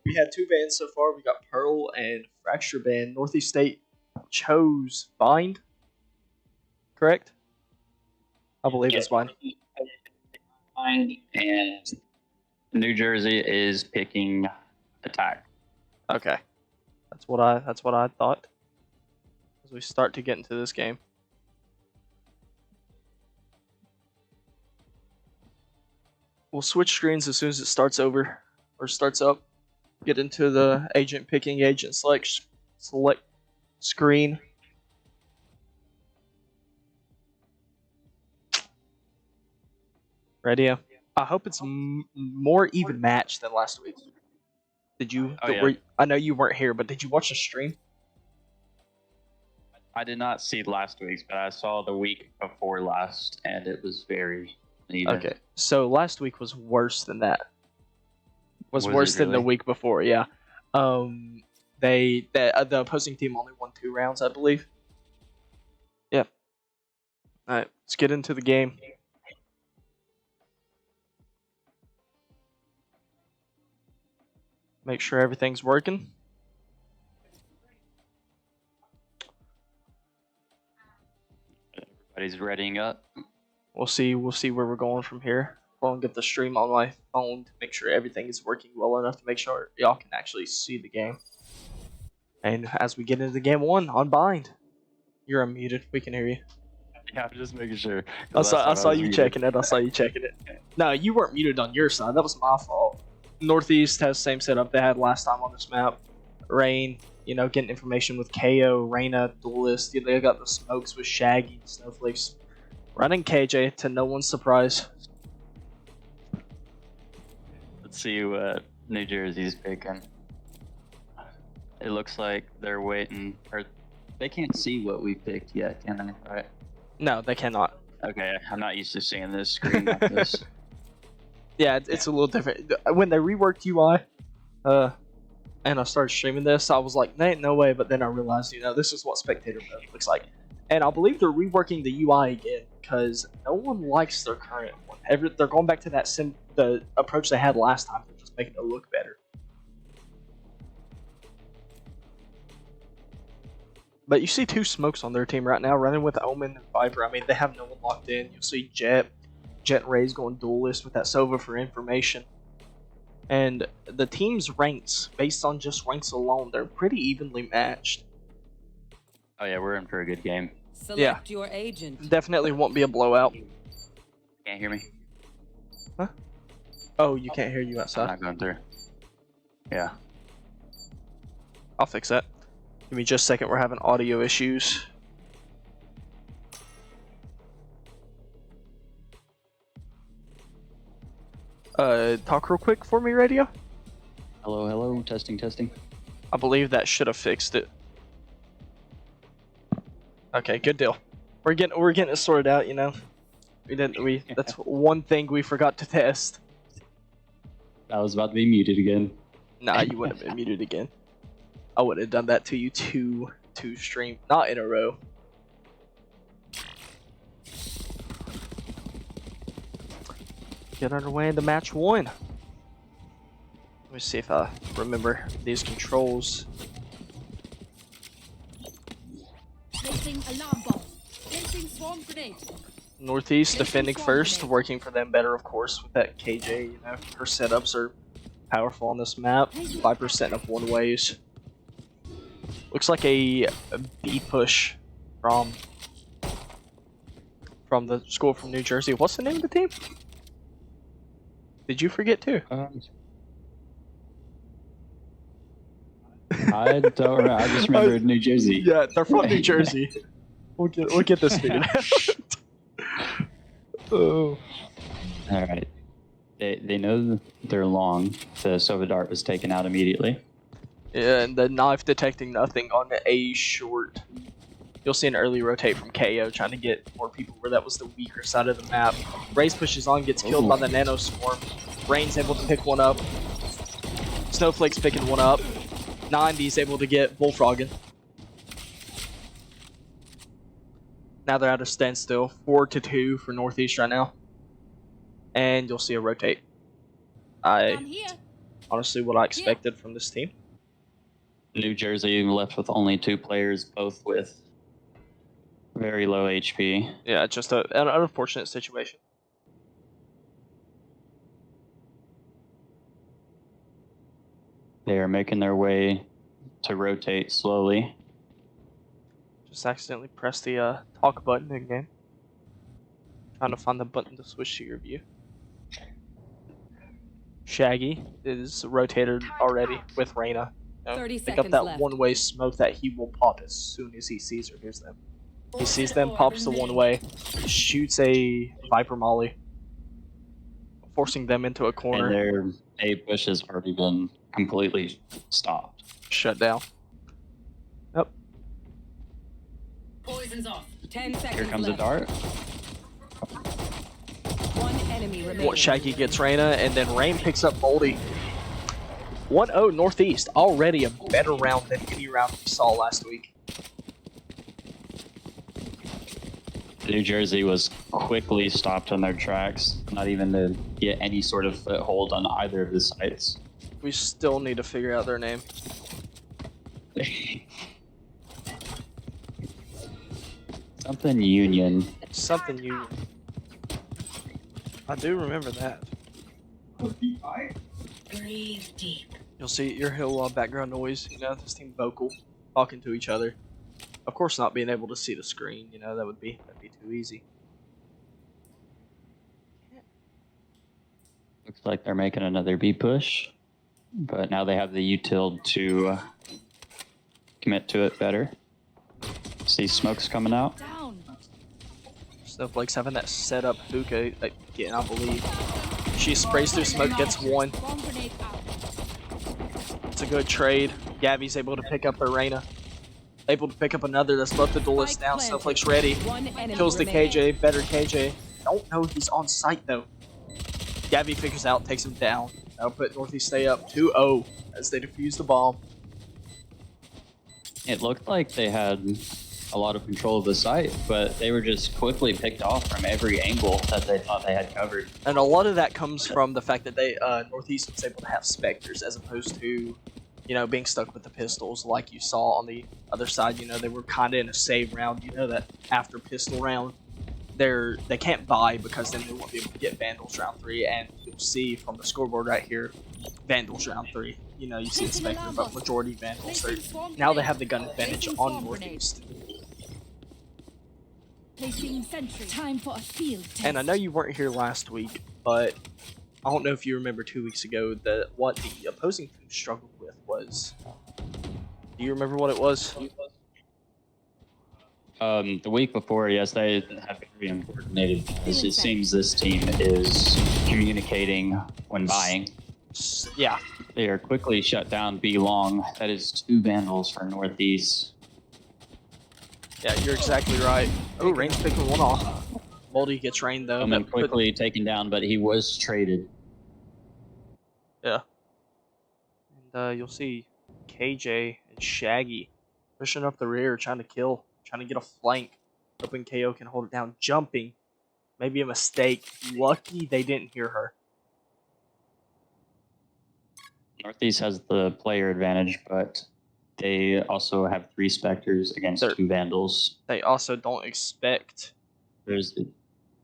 we had two bans so far. We got Pearl and Fracture ban. Northeast State chose Bind, correct? I believe it's Bind. And New Jersey is picking Attack. Okay, that's what I thought. As we start to get into this game. We'll switch screens as soon as it starts over or starts up. Get into the agent picking, agent select screen. Ready? I hope it's more even match than last week. Did you? I know you weren't here, but did you watch the stream? I did not see last week's, but I saw the week before last, and it was very even. Okay, so last week was worse than that. Was worse than the week before, yeah. The opposing team only won 2 rounds, I believe. Yeah. All right, let's get into the game. Make sure everything's working. Everybody's readying up. We'll see where we're going from here. I'll get the stream on my phone to make sure everything is working well enough to make sure y'all can actually see the game. And as we get into the game 1 on Bind, you're unmuted. We can hear you. Yeah, I'm just making sure. I saw you checking it. I saw you checking it. No, you weren't muted on your side. That was my fault. Northeast has the same setup they had last time on this map. Rain, getting information with KO, Reyna, Duelist. They got the smokes with Shaggy, Snowflakes. Running KJ to no one's surprise. Let's see what New Jersey's picking. It looks like they're waiting, or they can't see what we picked yet, can they? Right? No, they cannot. Okay, I'm not used to seeing this screen like this. Yeah, it's a little different. When they reworked UI, and I started streaming this, I was like, no way. But then I realized, this is what spectator mode looks like. And I believe they're reworking the UI again because no one likes their current one. They're going back to the approach they had last time. They're just making it look better. But you see 2 smokes on their team right now, running with Omen and Viper. I mean, they have no one locked in. You'll see Jet and Ray's going Duelist with that Sova for information. And the team's ranks, based on just ranks alone, they're pretty evenly matched. Oh yeah, we're in for a good game. Select your agent. Definitely won't be a blowout. Can't hear me? Huh? Oh, you can't hear you outside. I'm not going through. Yeah. I'll fix that. Give me just a second, we're having audio issues. Talk real quick for me, radio? Hello, testing. I believe that should have fixed it. Okay, good deal. We're getting it sorted out, that's one thing we forgot to test. I was about to be muted again. Nah, you wouldn't have been muted again. I would have done that to you two stream, not in a row. Get underway into match 1. Let me see if I remember these controls. Placing alarm bomb. Placing swarm grenade. Northeast defending first, working for them better, of course, with that KJ. Her setups are powerful on this map. Viper setting up one ways. Looks like a B push from the school from New Jersey. What's the name of the team? Did you forget too? I don't remember. I just remembered New Jersey. Yeah, they're from New Jersey. We'll get this figured out. Oh. All right. They know they're long. The Sova Dart was taken out immediately. Yeah, and the knife detecting nothing on the A short. You'll see an early rotate from KO trying to get more people where that was the weaker side of the map. Raze pushes on, gets killed by the Nano Swarm. Rain's able to pick one up. Snowflake's picking one up. 90's able to get Bullfrogging. Now they're at a standstill. 4-2 for Northeast right now. And you'll see a rotate. I'm here. honestly what I expected from this team. New Jersey left with only 2 players, both with very low HP. Yeah, just an unfortunate situation. They are making their way to rotate slowly. Just accidentally pressed the talk button again. Trying to find the button to switch to your view. Shaggy is rotated already with Reyna. 30 Pick up seconds that left. one-way smoke that he will pop as soon as he sees or hears them. He sees them, pops the one-way, shoots a Viper Molly, forcing them into a And corner. their A push has already been completely stopped. Shut down. Yep. Poison's off. 10 seconds Here comes left. a dart. One enemy remaining. What Shaggy gets Reyna, and then Rain picks up Moldy. 1-0 Northeast. Already a better round than any round we saw last week. New Jersey was quickly stopped on their tracks, not even to get any sort of foothold on either of the sites. We still need to figure out their name. Something Union. Something you. I do remember that. Breathe deep. You'll see your hill background noise. You know, this team vocal, talking to each other. Of course, not being able to see the screen. You know, that'd be too easy. Looks like they're making another B push, but now they have the util to commit to it better. See smokes coming out. Down. Snowflake's having that set up hookah again, I believe. She sprays through smoke, gets one. Bomb grenade out. It's a good trade. Gabby's able to pick up her Reyna. Able to pick up another. That's both the duelists Spike down. planted. Snowflake's ready. One enemy Kills the remaining. KJ. Better KJ. Don't know he's on site though. Gabby figures out, takes him down. That'll put Northeast stay up 2-0 as they defuse the bomb. It looked like they had a lot of control of the site, but they were just quickly picked off from every angle that they thought they had covered. And a lot of that comes from the fact that they Northeast was able to have Spectres as opposed to, you know, being stuck with the pistols like you saw on the other side. You know, they were kind of in a save round. You know that after pistol round, they can't buy because then they won't be able to get Vandals round 3, and you'll see from the scoreboard right here, Vandals round 3. You know, you see the Spectre, but majority Vandals. Now they have the gun advantage on Northeast. Placing sentry. Time for a field test. And I know you weren't here last week, but I don't know if you remember 2 weeks ago that what the opposing team struggled with was. Do you remember what it was? The week before, yes, they have very uncoordinated guys. It seems this team is communicating when buying. Yeah. They are quickly shut down B long. That is 2 Vandals for Northeast. Yeah, you're exactly right. Oh, Rain's picking one off. Moldy gets Rain though. Bowman quickly taken down, but he was traded. Yeah. And you'll see KJ and Shaggy pushing up the rear, trying to kill, trying to get a flank. Hoping KO can hold it down. Jumping. Maybe a mistake. Lucky they didn't hear her. Northeast has the player advantage, but they also have 3 Spectres against 2 Vandals. They also don't expect. There's Sova's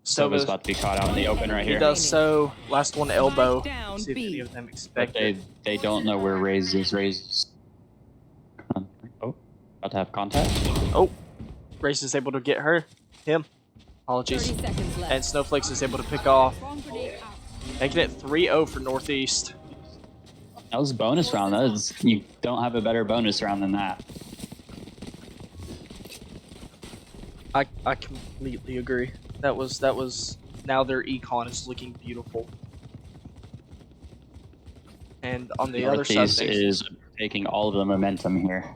Sova's about to be caught out in the open right He here. does so. Last one elbow. Down See if B. any of them But expect it. they don't know where Raze is. Oh, about to have contact. Oh, Race is able to get her. Him. 30 Apologies. seconds left. And Snowflakes is able to pick off. Bomb grenade out. Making it 3-0 for Northeast. That was a bonus round. That is, you don't have a better bonus round than that. I completely agree. That was now their econ is looking beautiful. And on the other side of Northeast things, is taking all of the momentum here.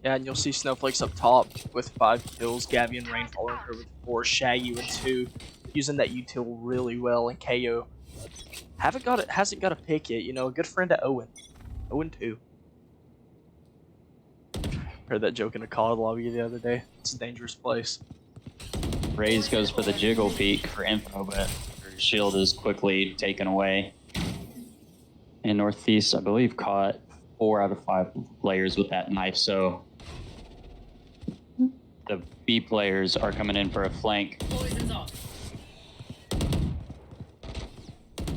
yeah, and you'll see Snowflakes up top with 5 kills, Gabby and Rain following her with 4, Shaggy with 2, using that util really well, and KO hasn't got a pick yet. You know, a good friend of Owen. Owen 2. Heard that joke in a COD lobby the other day. It's a dangerous place. Raze goes for the jiggle peek for info, but her shield is quickly taken away. in Northeast, I believe, caught 4 out of 5 players with that knife. So the B players are coming in for a flank. Poison's off.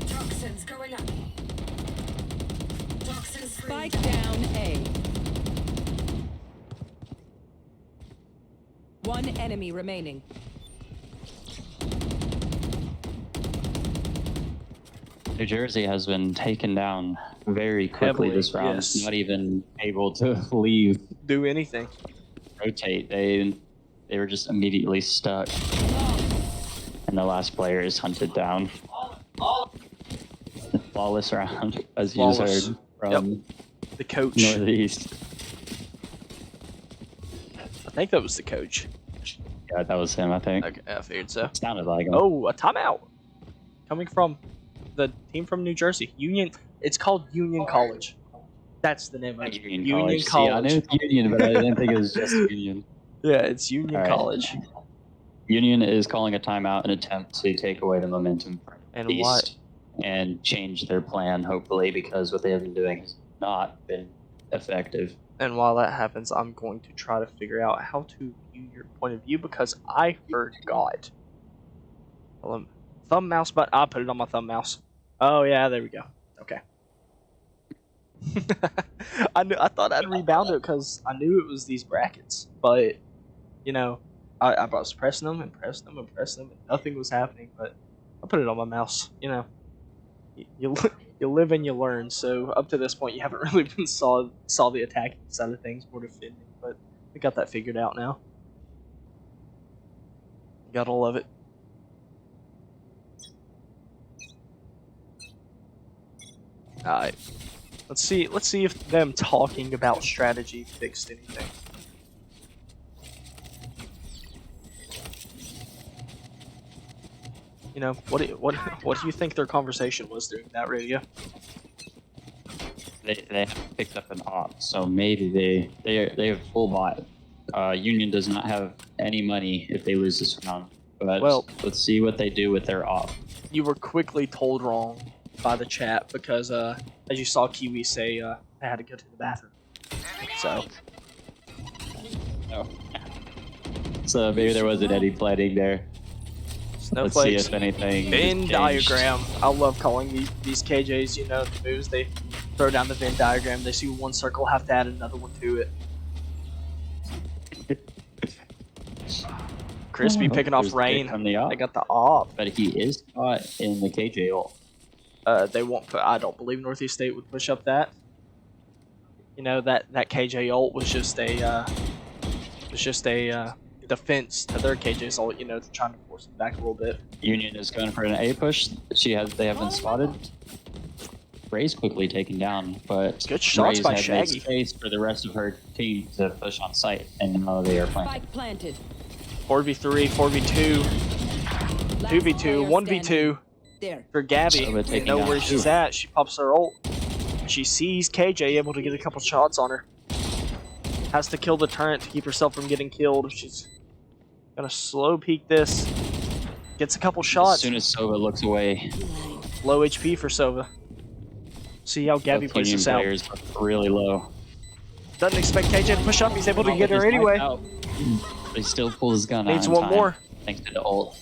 Toxins going up. Toxins free. Spike down A. One enemy remaining. New Jersey has been taken down very quickly Heavily, this round. yes. Not even able to leave, Do anything. rotate. They were just immediately stuck. And the last player is hunted down. Flawless round, as you Flawless. heard from The coach. Northeast. I think that was the coach. Yeah, that was him, I think. Okay, I figured so. Sounded like him. Oh, a timeout. Coming from the team from New Jersey. Union. It's called Union College. That's the name of it. Union College. See, I knew it's Union, but I didn't think it was just Union. Yeah, it's Union All right. College. Union is calling a timeout in an attempt to take away the momentum from And East what? and change their plan, hopefully, because what they have been doing has not been effective. And while that happens, I'm going to try to figure out how to view your point of view because I forgot. Thumb mouse button. I'll put it on my thumb mouse. Oh yeah, there we go. Okay. I thought I'd rebound it because I knew it was these brackets, but you know, I was pressing them and pressing them and pressing them, and nothing was happening. But I put it on my mouse. You know, you live and you learn. So up to this point, you haven't really been saw the attacking side of things, more defending. But we got that figured out now. Gotta love it. All right. Let's see if them talking about strategy fixed anything. You know, what do you think their conversation was during that radio? They have picked up an op, so maybe they have full bot. Union does not have any money if they lose this round. But Well- let's see what they do with their op. You were quickly told wrong by the chat because as you saw Kiwi say I had to go to the bathroom. So Oh. So maybe there was an Eddie planning there. Let's see snowflakes. if anything. Venn changed. diagram. I love calling these KJs, you know, the moves. They throw down the Venn diagram. They see one circle, have to add another one to it. Crispy picking off There's the pick Rain. from the op, They got the op. but he is caught in the KJ ult. They won't put. I don't believe Northeast State would push up that. You know that KJ ult was just a defense to their KJ's ult. You know, trying to force them back a little bit. Union is going for an A push. They have been spotted. Ray's quickly taken down, but Good shots Ray's by had made Shaggy. space for the rest of her team to push on site, and now they are playing. Spike planted. 4v3, 4v2, Last 2v2, player 1v2 standing. There. for Gabby. So we're You taking know down where two. she's at. She pops her ult. She sees KJ able to get a couple shots on her. Has to kill the turret to keep herself from getting killed. She's gonna slow peek this. Gets a couple As shots. soon as Sova looks away, Low HP for Sova. See how Gabby both plays Union this out. players are really low. Doesn't expect KJ to push up. He's able to get her Just anyway. out. They still pull his gun Needs out in one time, more. thanks to the ult.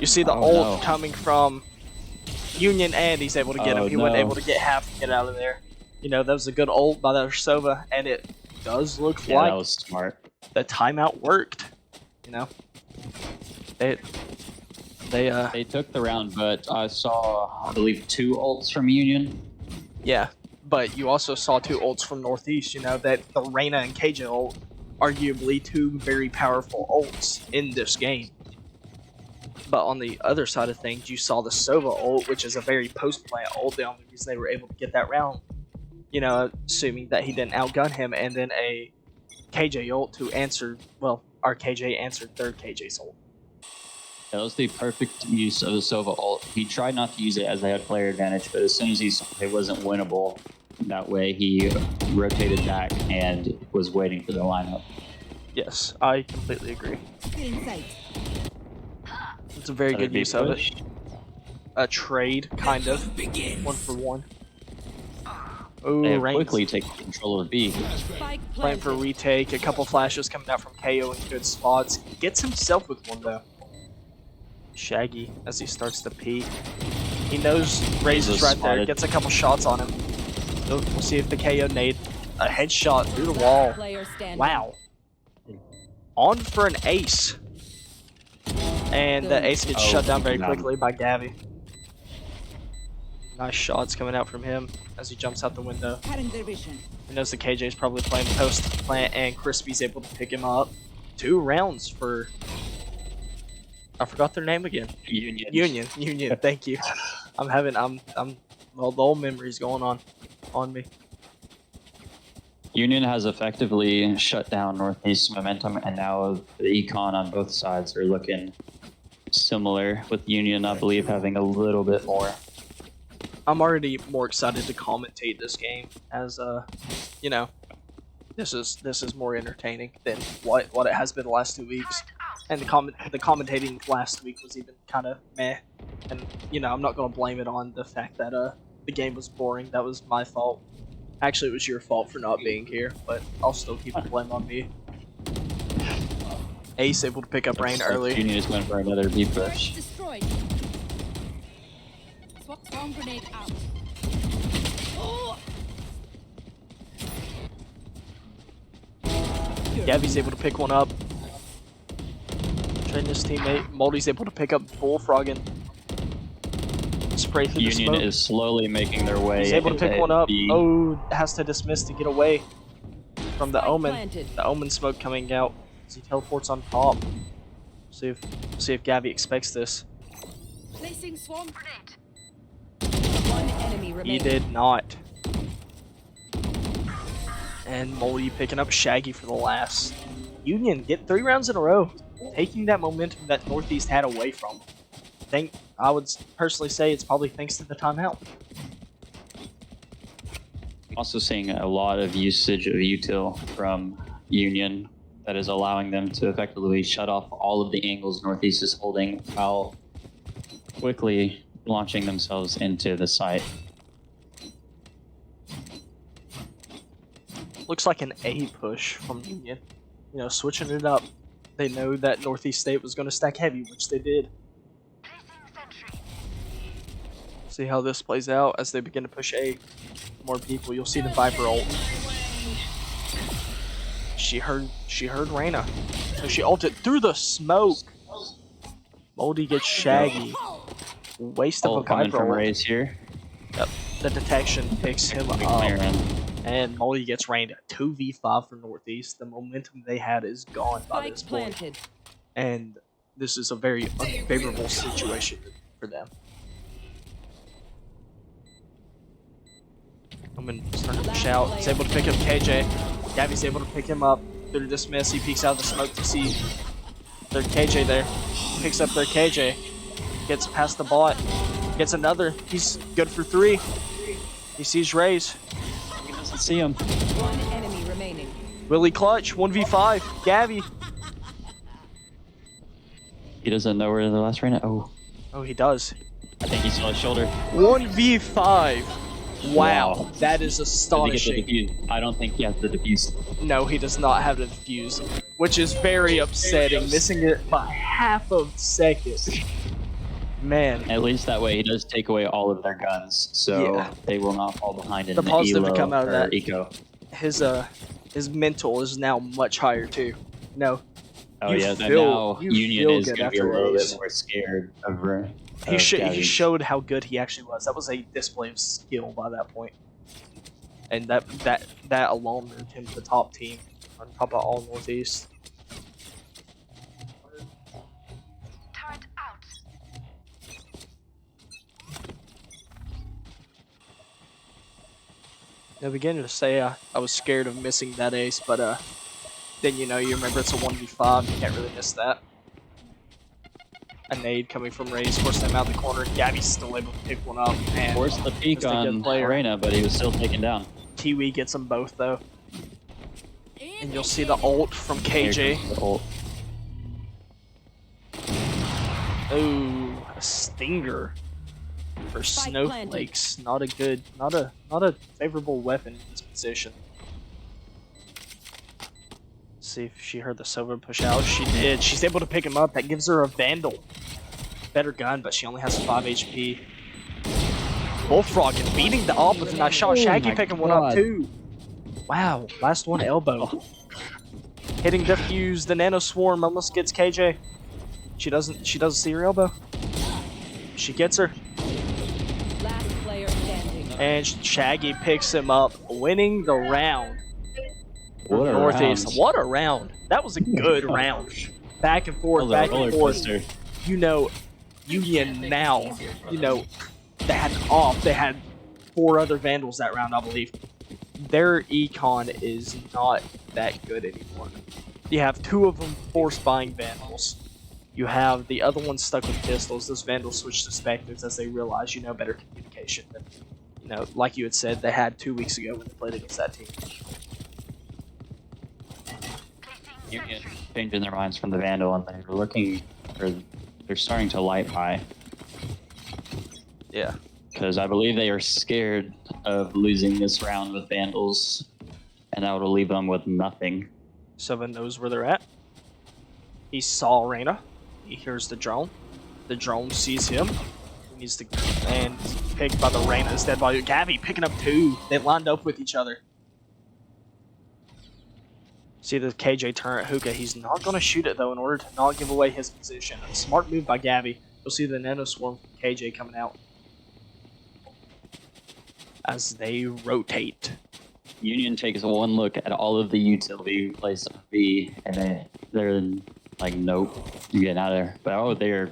You see the Oh, ult no. coming from Union, and he's able to get him. Oh, He wasn't no. able to get half and get out of there. You know, that was a good ult by that Sova, and it does look Yeah, like that was smart. the timeout worked. You know, they They took the round, but I saw, I believe, 2 ults from Union. yeah. But you also saw 2 ults from Northeast. You know that the Reyna and KJ ult, arguably 2 very powerful ults in this game. But on the other side of things, you saw the Sova ult, which is a very post-plant ult. The only reason they were able to get that round, you know, assuming that he didn't outgun him, and then a KJ ult to answer. Well, our KJ answered their KJ's ult. That was the perfect use of the Sova ult. He tried not to use it as they had player advantage, but as soon as he saw it wasn't winnable, that way he rotated back and was waiting for the lineup. Yes, I completely agree. Still in sight. It's a very Another good big use of it. push. a trade, kind of. 1-for-1. They Ooh, have Reigns quickly taken control of B. Spike playing for planted. retake. A couple flashes coming out from KO in good spots. Gets himself with one though. Shaggy as he starts to peek. He knows Raze is right there. Gets a couple shots on him. We'll see if the KO nade. A headshot through the wall. Player standing. Wow. On for an ace. And the ace gets shut down very quickly by Gavi. Nice shots coming out from him as he jumps out the window. Cutting their vision. He knows the KJ is probably playing post plant, and Crispy's able to pick him up. 2 rounds for. I forgot their name again. Union. Thank you. Well, the old memories going on me. Union has effectively shut down Northeast momentum, and now the econ on both sides are looking similar, with Union, I believe, having a little bit more. I'm already more excited to commentate this game, as you know, this is more entertaining than what it has been the last 2 weeks, and the commentating last week was even kind of meh, and you know I'm not gonna blame it on the fact that the game was boring. That was my fault. Actually, it was your fault for not being here, but I'll still keep the blame on me. Ace able to pick up Rain early. Union is going for another B Turret push. destroyed. Swarm grenade out. Oh! Gavi's able to pick one up. Trading his teammate. Moldy's able to pick up Bullfrogging. Spray through the Union smoke. is slowly making their way. He's able to pick into one up. B. Oh, has to dismiss to get away from the Spike Omen. planted. The Omen smoke coming out as he teleports on top. See if Gavi expects this. Placing swarm grenade. One enemy He remaining. did not. And Moldy picking up Shaggy for the last. Union get 3 rounds in a row, taking that momentum that Northeast had away from them. I would personally say it's probably thanks to the timeout. Also seeing a lot of usage of util from Union that is allowing them to effectively shut off all of the angles Northeast is holding while quickly launching themselves into the site. Looks like an A push from Union. You know, switching it up. They know that Northeast State was going to stack heavy, which they did. See how this plays out as they begin to push A. More people. You'll see the Viper ult. She heard Reyna. So she ulted through the smoke. Moldy gets Shaggy. Waste of a Ult coming Viper from ult. Raze here. Yep. The detection picks him up. Clearing. And Moldy gets rained 2v5 for Northeast. The momentum they had is gone by Spike this point. planted. And this is a very unfavorable situation for them. Omen starting to push out. He's able to pick up KJ. Gavi's able to pick him up through the dismiss. He peeks out of the smoke to see their KJ there. Picks up their KJ. Gets past the bot. Gets another. He's good for 3. He sees Raze. He doesn't see him. One enemy remaining. Willie clutch. 1v5. Gavi. He doesn't know where the last Reyna. Oh, Oh, he does. I think he saw his shoulder. 1v5. Wow. Wow. That is Does he get the astonishing. defuse? I don't think he has the defuse. No, he does not have the defuse, which is very upsetting. Missing it by half of a second. Man, At least that way he does take away all of their guns, so Yeah. they will not fall behind in The positive to ELO come out of or that- eco. his mental is now much higher too. No, Oh You yeah, feel- now you Union feel is good going to be a after little Raze. bit more scared of her. he Gavi. showed how good he actually was. That was a display of skill by that point, and that alone moved him to the top team on top of all Northeast. I began to say I was scared of missing that ace, but then you remember it's a 1v5, you can't really miss that. A nade coming from Raze, forced them out the corner. Gavi's still able to pick one up, and Forced the peek just a good on player. Reyna, but he was still taken down. Kiwi gets them both though. And you'll see the ult from Here KJ. comes the ult. Ooh, a stinger. Or Spike snowflakes. Not a favorable weapon in this position. See if she heard the Sova push out. She did. She's able to pick him up. That gives her a Vandal. Better gun, but she only has 5 HP. Bullfrog is beating the op with a nice shot. Shaggy picking one up too. Wow, last one elbow. Hitting defuse. The nano swarm almost gets KJ. She doesn't see her elbow. She gets her. Last player standing. And Shaggy picks him up, winning the round. What a Northeast. round. What a round. That was a good round. Back and forth, back and forth. You know, Union now, you know, they had off. They had 4 other Vandals that round, I believe. Their econ is not that good anymore. You have 2 of them force buying Vandals. You have the other one stuck with pistols. Those Vandals switch to Spectres as they realize, you know, better communication. Than, you know, like you had said, they had 2 weeks ago when they played against that team. Union changing their minds from the Vandal, and they're looking, or they're starting to light high. Yeah. Because I believe they are scared of losing this round with Vandals, and that will leave them with nothing. Sova knows where they're at. He saw Reyna. He hears the drone. The drone sees him. He needs to, and picked by the Reyna's dead body. Gabby picking up 2. They lined up with each other. See the KJ turret hookah. He's not going to shoot it though in order to not give away his position. A smart move by Gabby. You'll see the nano swarm from KJ coming out as they rotate. Union takes one look at all of the utility placed on B, and they're like, nope, you're getting out of there. But oh, they're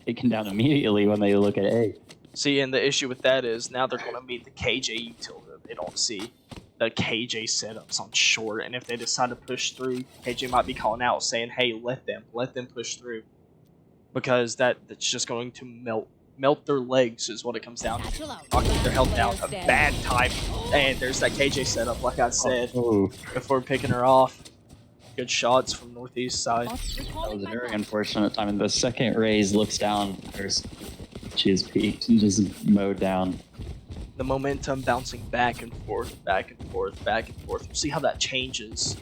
taken down immediately when they look at A. See, and the issue with that is now they're going to meet the KJ utility. They don't see the KJ setups on short, and if they decide to push through, KJ might be calling out saying, hey, let them push through. Because that's just going to melt their legs is what it comes down to. Knocking their health down. A bad time. And there's that KJ setup, like I said, before picking her off. Good shots from northeast side. That was a very unfortunate time. And the second Raze looks down, she is peaked and just mowed down. The momentum bouncing back and forth, back and forth, back and forth. We'll see how that changes.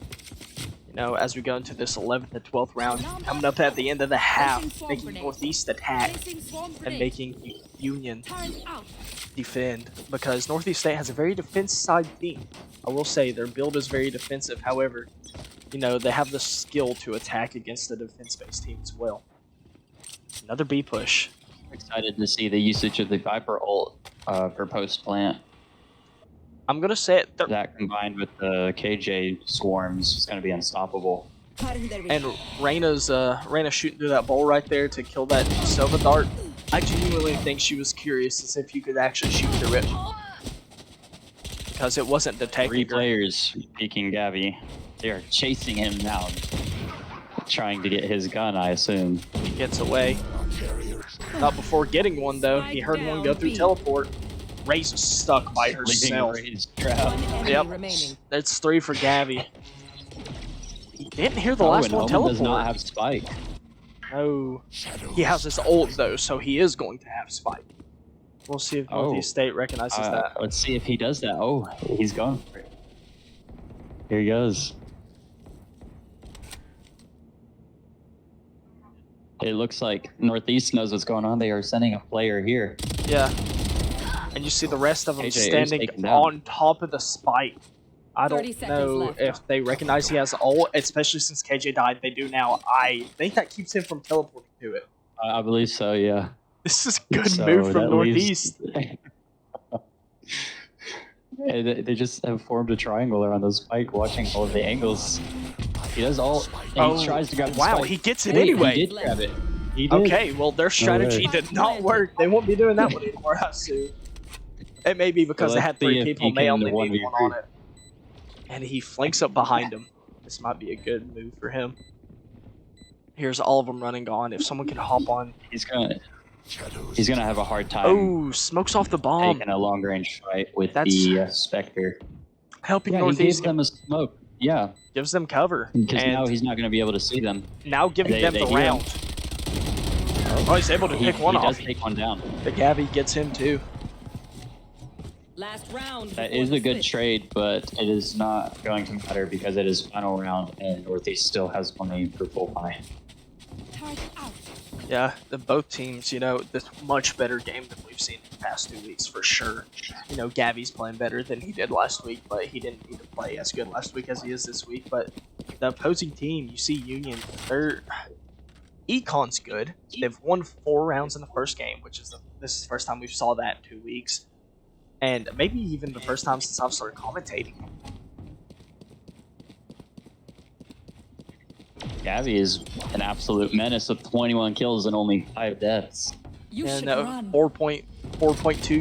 You know, as we go into this 11th and 12th round, coming up at the end of the half, making Northeast attack and making Union defend. Because Northeast State has a very defense-side team. I will say their build is very defensive. However, you know, they have the skill to attack against a defense-based team as well. Another B push. I'm excited to see the usage of the Viper ult for post-plant. I'm going to say it. That combined with the KJ swarms is going to be unstoppable. And Reyna's shooting through that bowl right there to kill that Sova dart. I genuinely think she was curious as if you could actually shoot through it. Because it wasn't detecting 3 her. players peeking Gabby. They are chasing him now. Trying to get his gun, I assume. He gets away. Not before getting one, though. He heard one go through teleport. Raze is stuck by herself. Yep. That's 3 for Gabby. He didn't hear the last one teleport. Does not have spike. No. He has his ult, though, so he is going to have spike. We'll see if Northeast State recognizes that. Let's see if he does that. Oh, he's going for it. Here he goes. It looks like Northeast knows what's going on. They are sending a player here. Yeah. And you see the rest of them KJ standing on top of the spike. I don't know if they recognize he has ult, especially since KJ died. They do now. I think that keeps him from teleporting to it. I believe so, yeah. This is a good move from Northeast. They just have formed a triangle around the spike, watching all of the angles. He does all. He tries to grab the spike. He gets it anyway. He did grab it. He did. Okay, well, their strategy did not work. They won't be doing that one anymore, I assume. It may be because they had 3 people, may only need 1 on it. And he flanks up behind him. This might be a good move for him. Here's all of them running on. If someone can hop on. He's gonna have a hard time. Oh, smokes off the bomb. Taking a long range fight with the Spectre. Helping Northeast. He gives them a smoke. Yeah. Gives them cover. Because now he's not going to be able to see them. Now giving them the round. Oh, he's able to pick one he off. does take one down. But Gabby gets him too. Last round. That before is the a good switch. trade, but it is not going to matter because it is final round and Northeast still has money for full buy. Target out. Yeah, both teams, you know, this much better game than we've seen in the past 2 weeks for sure. You know, Gabby's playing better than he did last week, but he didn't need to play as good last week as he is this week. But the opposing team, you see Union, Econ's good. They've won 4 rounds in the first game, which is this is the first time we saw that in 2 weeks. And maybe even the first time since I've started commentating. Gabby is an absolute menace with 21 kills and only 5 deaths. You And should run. 4.2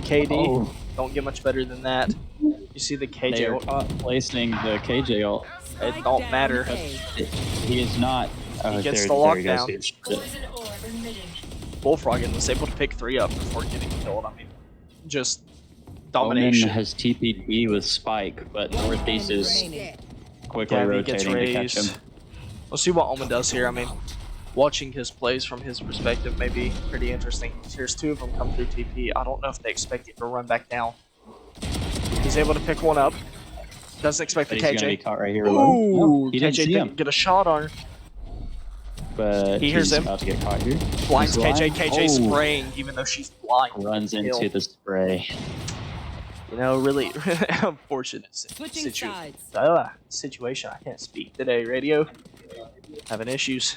KD. Oh, Don't get much better than that. You see the they KJ are ult. caught placing the KJ ult. It Spike don't down matter. A. He is not. He gets there, the there he goes. lockdown. Bullfrogging was able to pick 3 up before getting killed. I mean, just domination. Omen has TPD with Spike, but Northeast is Remaining. quickly Gabby gets rotating to catch raised. him. We'll see what Omen does here. I mean, watching his plays from his perspective may be pretty interesting. Here's 2 of them come through TP. I don't know if they expect him to run back down. He's able to pick one up. Doesn't expect But the he's gonna be KJ. caught right here. Ooh, he KJ didn't see him, didn't get a shot on her. but He hears he's him. about to get caught here. Blinds He's KJ. blind. KJ's Oh, spraying even though she's blind. runs Kill. into the spray. You know, really unfortunate Switching sides. situation. I can't speak today, radio. Having issues.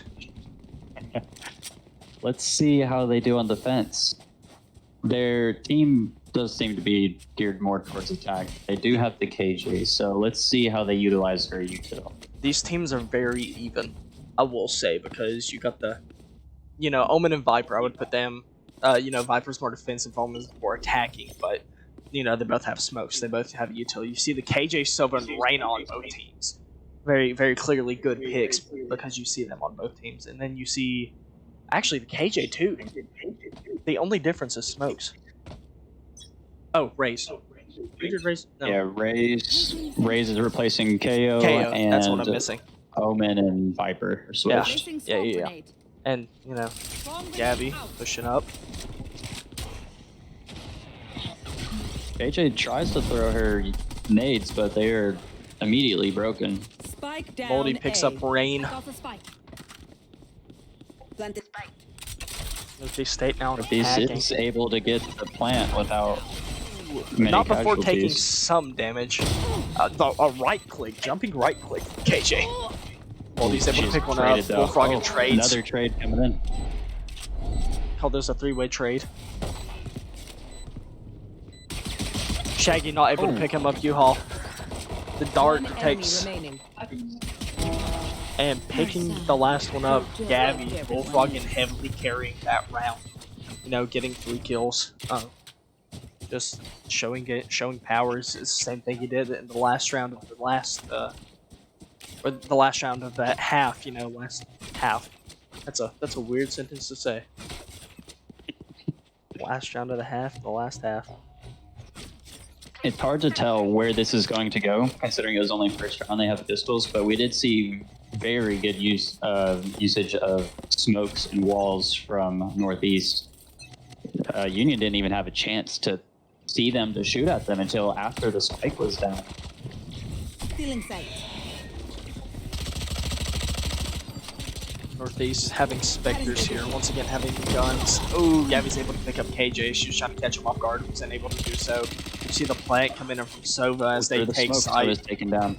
Let's see how they do on defense. Their team does seem to be geared more towards attack. They do have the KJ, so let's see how they utilize her util. These teams are very even, I will say, because you got the, you know, Omen and Viper. I would put them. You know, Viper's more defensive, Omen's more attacking, but you know they both have smokes. They both have utility. You see the KJ, Silva, and Reyna on both teams. Very, very clearly good picks because you see them on both teams, and then you see, actually, the KJ too. The only difference is smokes. Oh, Raze. You did Raze? No. Yeah, Raze is replacing KO, KO. and That's what I'm missing. Omen and Viper are switched. Placing Yeah, smoke yeah. grenade. And you know, Bomb grenade Gabby out. pushing up. KJ tries to throw her nades, but they are immediately broken. Spike down. Moldy picks A. up Rain. Pick off the spike. Planted spike. Northeast State now Northeast attacking. is able to get the plant without many Not before taking casualties. some damage. A right click, jumping right click from KJ. Moldy's able to She's pick one up. traded, though. Bullfrog and Oh, trades. Another trade coming in. Call this a 3-way trade. Shaggy not able to Oh. pick him up. U-Haul. The dart One enemy takes remaining. and picking the last one up. Gabby Bullfrog and heavily carrying that round. You know, getting 3 kills. Just showing powers is the same thing he did in the last round of the last or the last round of that half. You know, last half. That's a weird sentence to say. Last round of the half, the last half. It's hard to tell where this is going to go, considering it was only first round. They have pistols, but we did see very good usage of smokes and walls from Northeast. Union didn't even have a chance to see them to shoot at them until after the spike was down. Stealing sight. Northeast having Spectres here, once again having guns. Oh, Gabby's able to pick up KJ. She was trying to catch him off guard, was unable to do so. You see the plant coming in from Sova as they After the take smoke was sight. taken down.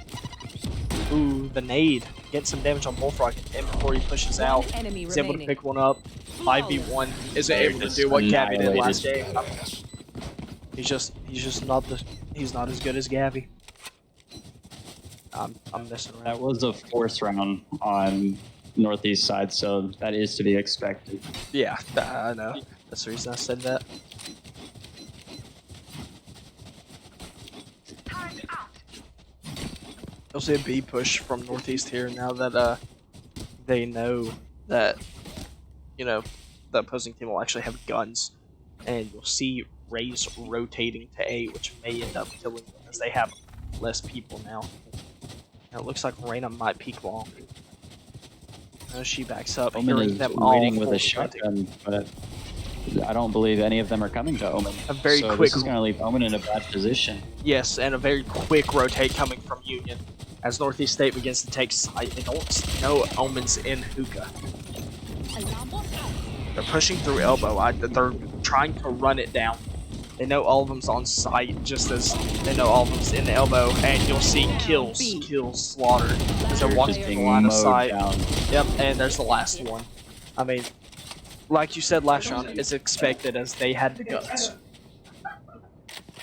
Ooh, the nade. Get some damage on Bullfrog and before he pushes out. Enemy He's able to remaining. pick one up. 5v1 isn't able to just do what Gabby did annihilated. last game. He's just not he's not as good as Gabby. I'm messing around. That was a fourth round on Northeast side, so that is to be expected. Yeah, I know. That's the reason I said that. You'll see a B push from Northeast here now that they know that, you know, the opposing team will actually have guns. And you'll see Raze rotating to A, which may end up killing them as they have less people now. And it looks like Reyna might peek long. She backs up, Omen hearing is them all waiting with a full rotating. shotgun, but I don't believe any of them are coming to Omen. A very so quick- this is going to leave Omen in a bad position. Yes, and a very quick rotate coming from Union. As Northeast State begins to take side, they don't know Omen's in hookah. Alarm bot out. They're pushing through elbow. They're trying to run it down. They know all of them's on site, just as they know all of them's in the elbow, and you'll see kills, slaughter, as they're They're walking just through the being line of mowed sight. down. Yep, and there's the last one. I mean, like you said last round, it's expected as they had the guns.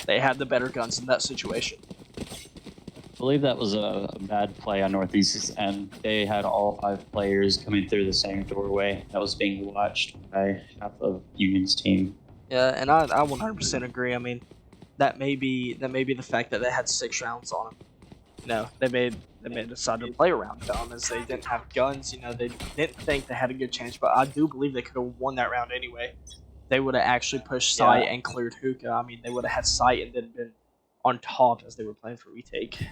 They had the better guns in that situation. I believe that was a bad play on Northeast's end. They had all 5 players coming through the same doorway that was being watched by half of Union's team. Yeah, and I 100% agree. I mean, that may be the fact that they had 6 rounds on them. You know, they may decide to play around them as they didn't have guns. You know, they didn't think they had a good chance, but I do believe they could have won that round anyway. They would have actually pushed sight and cleared hookah. I mean, they would have had sight and then been on top as they were playing for retake.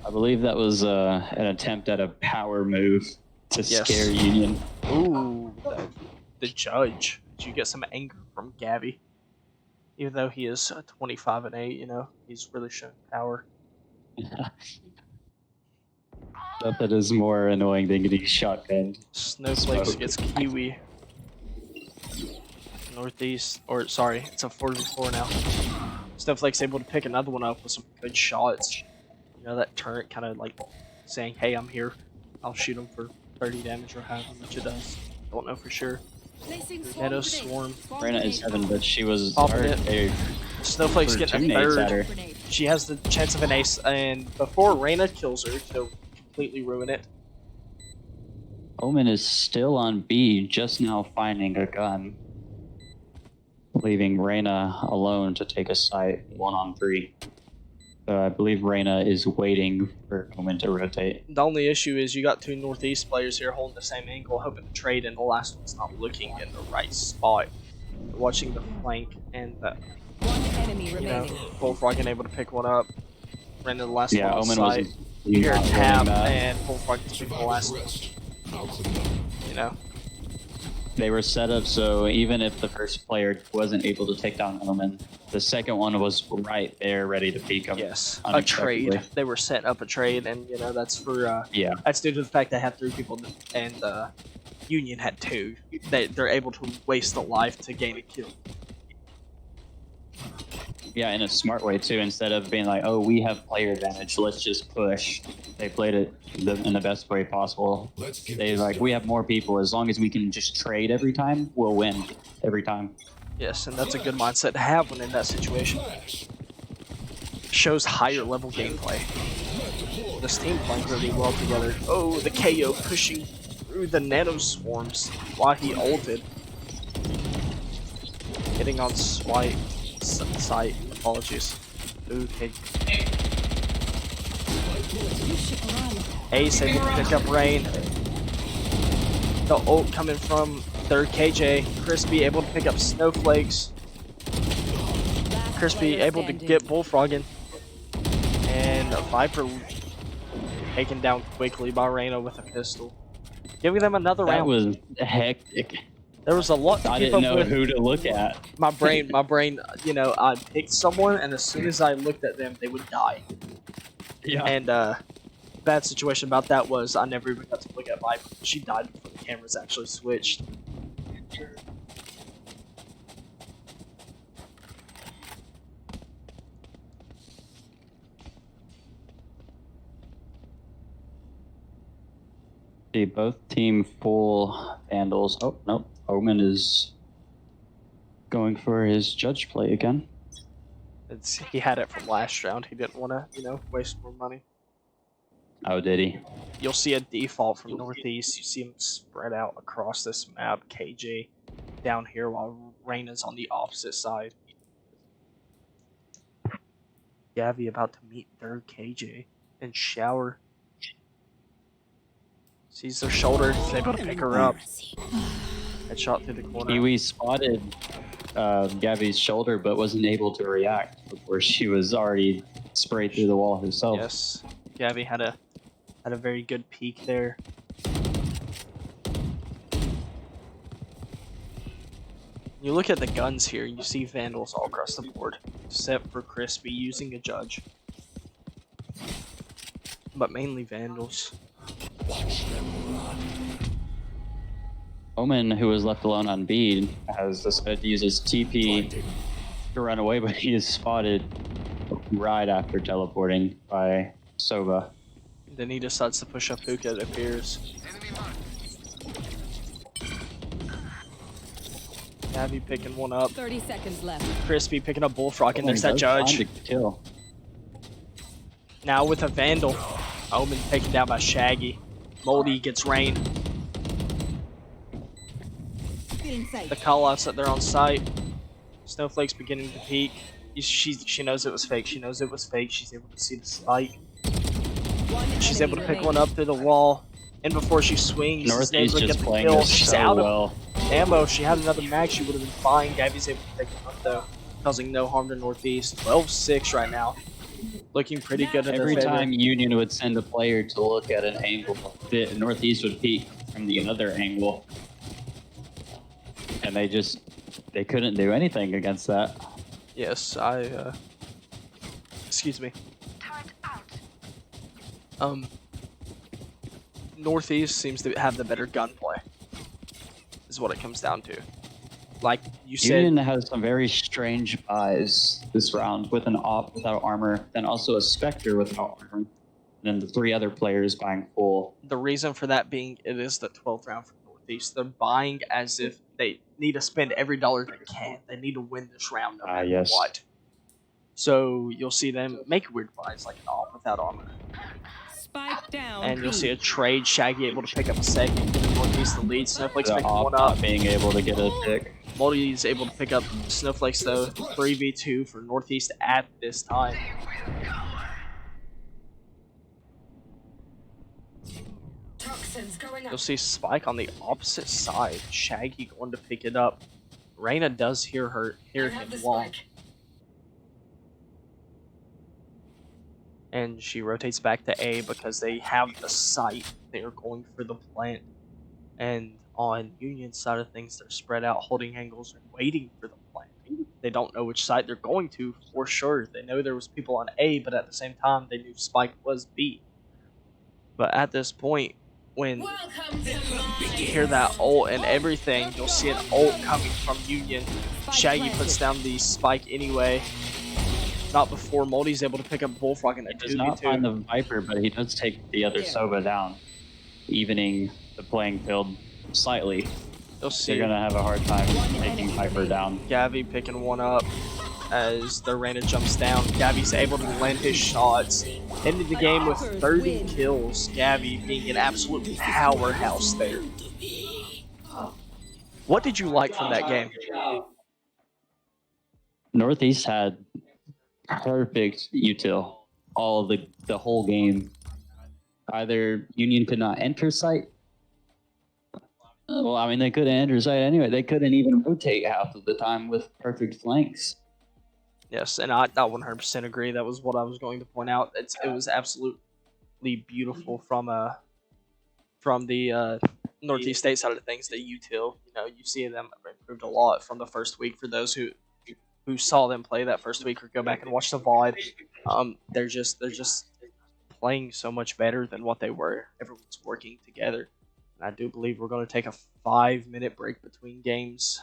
I believe that was an attempt at a power move to Yes. scare Union. Ooh, the judge. Did you get some anger from Gabby? Even though he is 25-8, you know, he's really shown power. That is more annoying than getting shotgunned. Snowflakes Smoke. gets Kiwi. Northeast, or sorry, it's a 4v4 now. Snowflake's able to pick another one up with some good shots. You know, that turret kind of like saying, hey, I'm here. I'll shoot him for 30 damage or however much it does. Don't know for sure. Placing Nano swarm grenade. swarm. Reyna is 7, but she was Popping hard. it. They Snowflake's threw getting 2 a nades at third. her. Grenade. She has the chance of an ace, and before Reyna kills her to completely ruin it, Omen is still on B, just now finding a gun, leaving Reyna alone to take a sight 1-on-3. So I believe Reyna is waiting for Omen to rotate. the only issue is you got 2 Northeast players here holding the same angle, hoping to trade, and the last one's not looking in the right spot. They're watching the flank, and One enemy you know, remaining. Bullfrog able to pick one up. Ran to the last Yeah, one on Omen site. was Here, not tap, winning that. and Bullfrog is picking the last one. You know, They were set up so even if the first player wasn't able to take down Omen, the second one was right there ready to peek him. yes, a Unexpectedly. trade. They were setting up a trade, and you know that's for Yeah. that's due to the fact they had 3 people, and Union had 2. They're able to waste a life to gain a kill. Yeah, in a smart way too. Instead of being like, "Oh, we have player advantage, let's just push." They played it in the best way possible. They like, "We have more people. As long as we can just trade every time, we'll win every time." Yes, and that's a good mindset to have when in that situation. Shows higher level gameplay. This team playing really well together. Oh, the KO pushing through the nano swarms while he ulted. Hitting on sight. Apologies. Okay. Ace able to pick up Rain. The ult coming from third KJ. Crispy able to pick up Snowflakes. Last Crispy player able to standing. get Bullfrogging. And Viper taken down quickly by Reyna with a pistol. Giving them another That round. was hectic. There was a lot to I keep didn't up know with. who to look at. My brain, you know, I picked someone, and as soon as I looked at them, they would die. Yeah. And bad situation about that was I never even got to look at Viper. She died before the cameras actually switched. See, both team full Vandals. Oh, nope. Omen is going for his judge play again. He had it from last round. He didn't want to, you know, waste more money. Oh, did he? You'll see a default from Northeast. You see him spread out across this map. KJ down here while Reyna's on the opposite side. Gavi about to meet third KJ and shower. Sees their shoulder. Is able to pick her up. Headshot through the corner. Kiwi spotted Gabby's shoulder, but wasn't able to react before she was already sprayed through the wall herself. Yes, Gavi had a very good peek there. You look at the guns here, you see Vandals all across the board, except for Crispy using a Judge. But mainly Vandals. Omen, who was left alone on B, has decided to use his TP to run away, but he is spotted right after teleporting by Sova. Then he decides to push up Hookah, it appears. Navi picking one up. 30 seconds left. Crispy picking up Bullfrog, and Oh, there's he that does Judge. find a kill. Now with a Vandal. Omen taken down by Shaggy. Moldy gets Rain. The callouts that they're on site. Snowflake's beginning to peek. She knows it was fake. She knows it was fake. She's able to see the spike. She's able to pick one up through the wall. And before she swings, she's able Northeast to is get the playing kill. this She's so out of well. ammo. If she had another mag, she would have been fine. Gabby's able to pick it up though, causing no harm to Northeast. 12-6 right now. Looking pretty good in their Every favor. time Union would send a player to look at an angle, the Northeast would peek from the other angle. And they couldn't do anything against that. Yes, excuse me. Northeast seems to have the better gunplay. Is what it comes down to. Like you said, Union has some very strange buys this round with an op without armor, then also a Spectre without armor, and then the 3 other players buying full. the reason for that being it is the 12th round for Northeast. They're buying as if they need to spend every dollar they can. They need to win this round no matter Yes. what. So you'll see them make weird buys like an op without armor. Spike down. And you'll see a trade, Shaggy able to pick up a second, giving Northeast the lead. Snowflake's The picking op one up. not being able to get a pick. Multi's able to pick up Snowflakes though. 3v2 for Northeast at this time. You'll see Spike on the opposite side. Shaggy going to pick it up. Reyna does hear him long. And she rotates back to A because they have the site. They are going for the plant. And on Union's side of things, they're spread out, holding angles, and waiting for the plant. They don't know which side they're going to for sure. They know there was people on A, but at the same time, they knew Spike was B. But at this point, when you hear that ult and everything, you'll see an ult coming from Union. Shaggy puts down the Spike anyway. Not before Moldy's able to pick up Bullfrog in a 2v2. He does not find the Viper, but he does take the other Sova down, evening the playing field slightly. You'll see They're gonna have a hard time taking Viper down. Gabby picking one up as the Reyna jumps down. Gabby's able to land his shots. Ended the game with 30 kills. Gabby being an absolute powerhouse there. What did you like from that game? Northeast had perfect util all of the whole game. Either Union could not enter site. Well, I mean, they couldn't enter site anyway. They couldn't even rotate half of the time with perfect flanks. Yes, and I 100% agree. That was what I was going to point out. It was absolutely beautiful from the Northeast State side of things. The util, you see them improved a lot from the first week. For those who saw them play that first week or go back and watch the VOD, they're just playing so much better than what they were. Everyone's working together. And I do believe we're going to take a 5-minute break between games.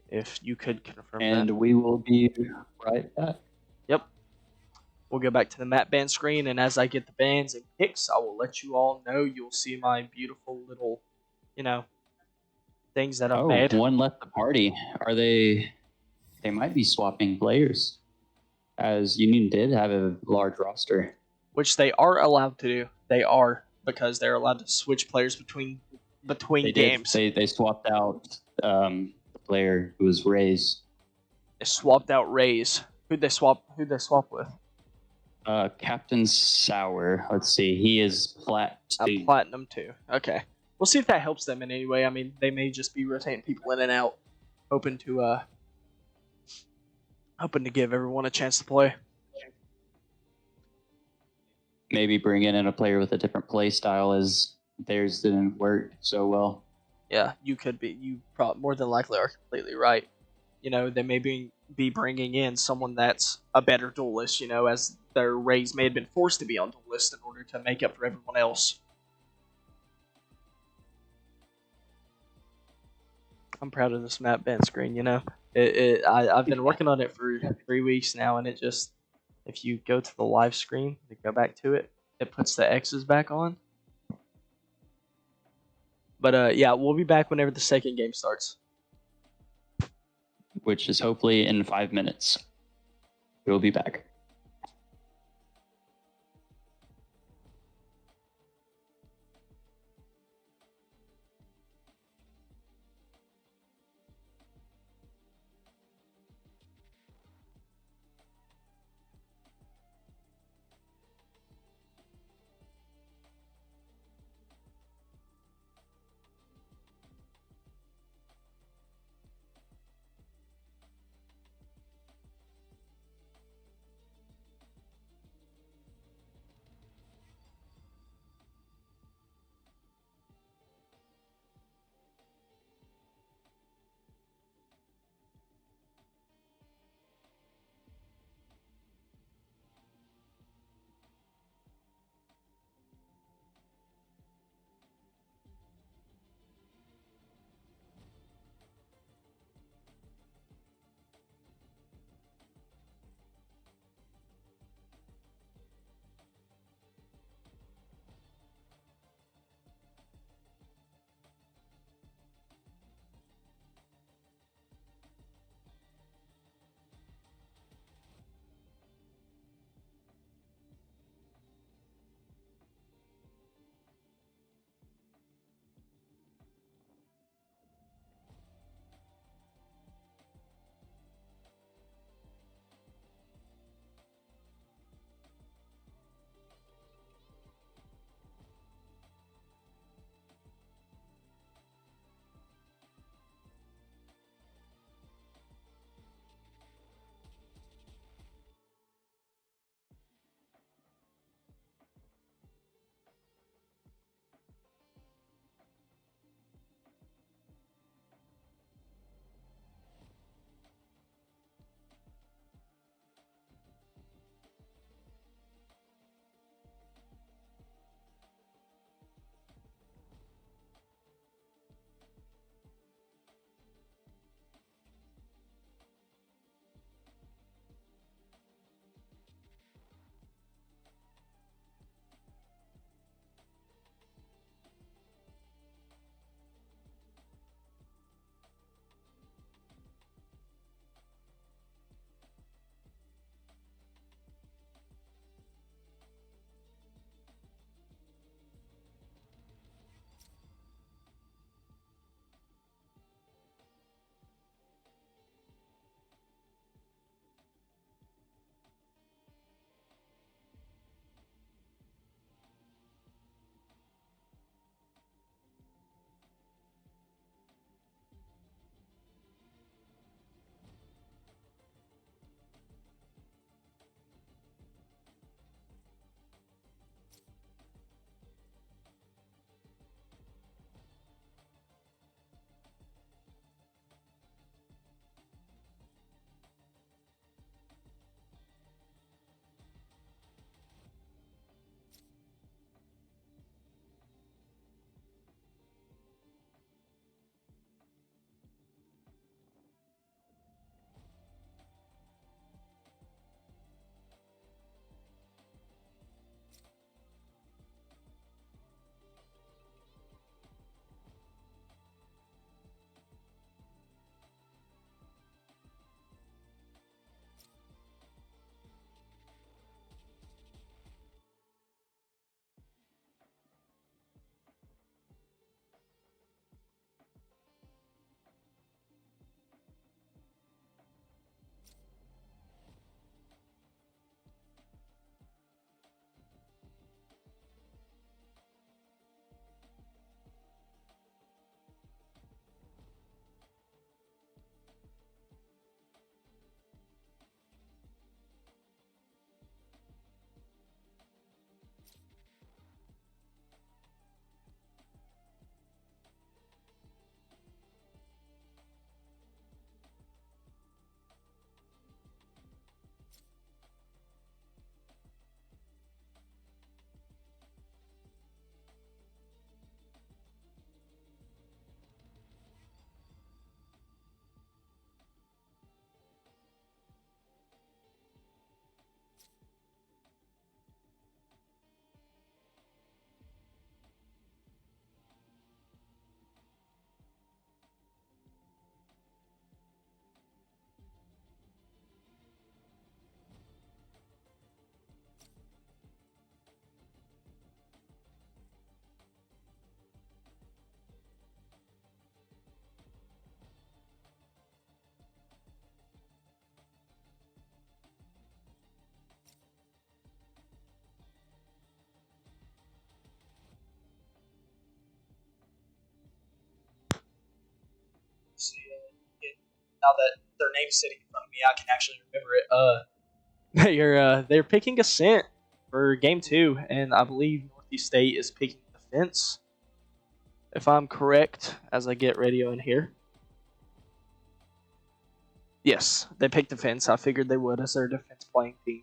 If you could confirm And that. we will be right back. Yep. We'll go back to the map ban screen, and as I get the bans and picks, I will let you all know. You'll see my beautiful little, things that I've made. One left the party. Are they? They might be swapping players, as Union did have a large roster. Which they are allowed to do. They are, because they're allowed to switch players between They games. did. They swapped out the player who was Rays. They swapped out Rays. Who'd they swap with? Captain Sour. Let's see. He is Platinum. Platinum 2. Okay. We'll see if that helps them in any way. I mean, they may just be rotating people in and out, hoping to give everyone a chance to play. Maybe bringing in a player with a different play style as theirs didn't work so well. Yeah, you could be. You probably more than likely are completely right. You know, they may be bringing in someone that's a better duelist. You know, as their raise may have been forced to be on duelist in order to make up for everyone else. I'm proud of this map band screen. You know, I've been working on it for 3 weeks now, and it just if you go to the live screen, to go back to it, it puts the X's back on. But yeah, we'll be back whenever the second game starts. which is hopefully in 5 minutes. We'll be back. now that their name's sitting in front of me, I can actually remember it. They're picking Ascent for game 2, and I believe Northeast State is picking Defense, if I'm correct, as I get radio in here. Yes, they picked Defense. I figured they would as their defense playing team.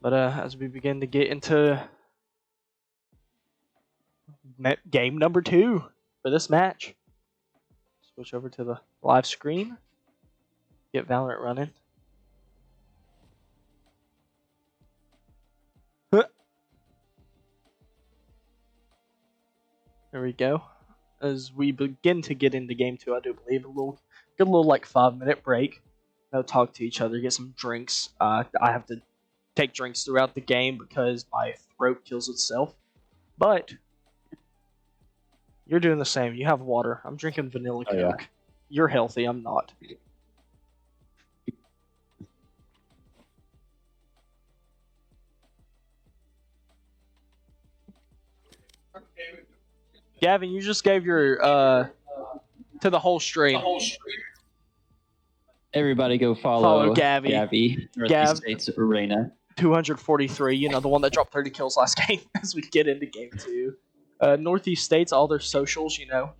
But as we begin to get into game number 2 for this match, switch over to the live screen, get Valorant running. There we go. As we begin to get into game 2, I do believe a little like 5-minute break. They'll talk to each other, get some drinks. I have to take drinks throughout the game because my throat kills itself. But you're doing the same. You have water. I'm drinking vanilla Coke. Yeah. You're healthy. I'm not. Gavin, you just gave your to the whole stream. Everybody go follow Gabby. Northeast State's Arena. 243, you know, the one that dropped 30 kills last game as we get into game 2. Northeast State's, all their socials, you know,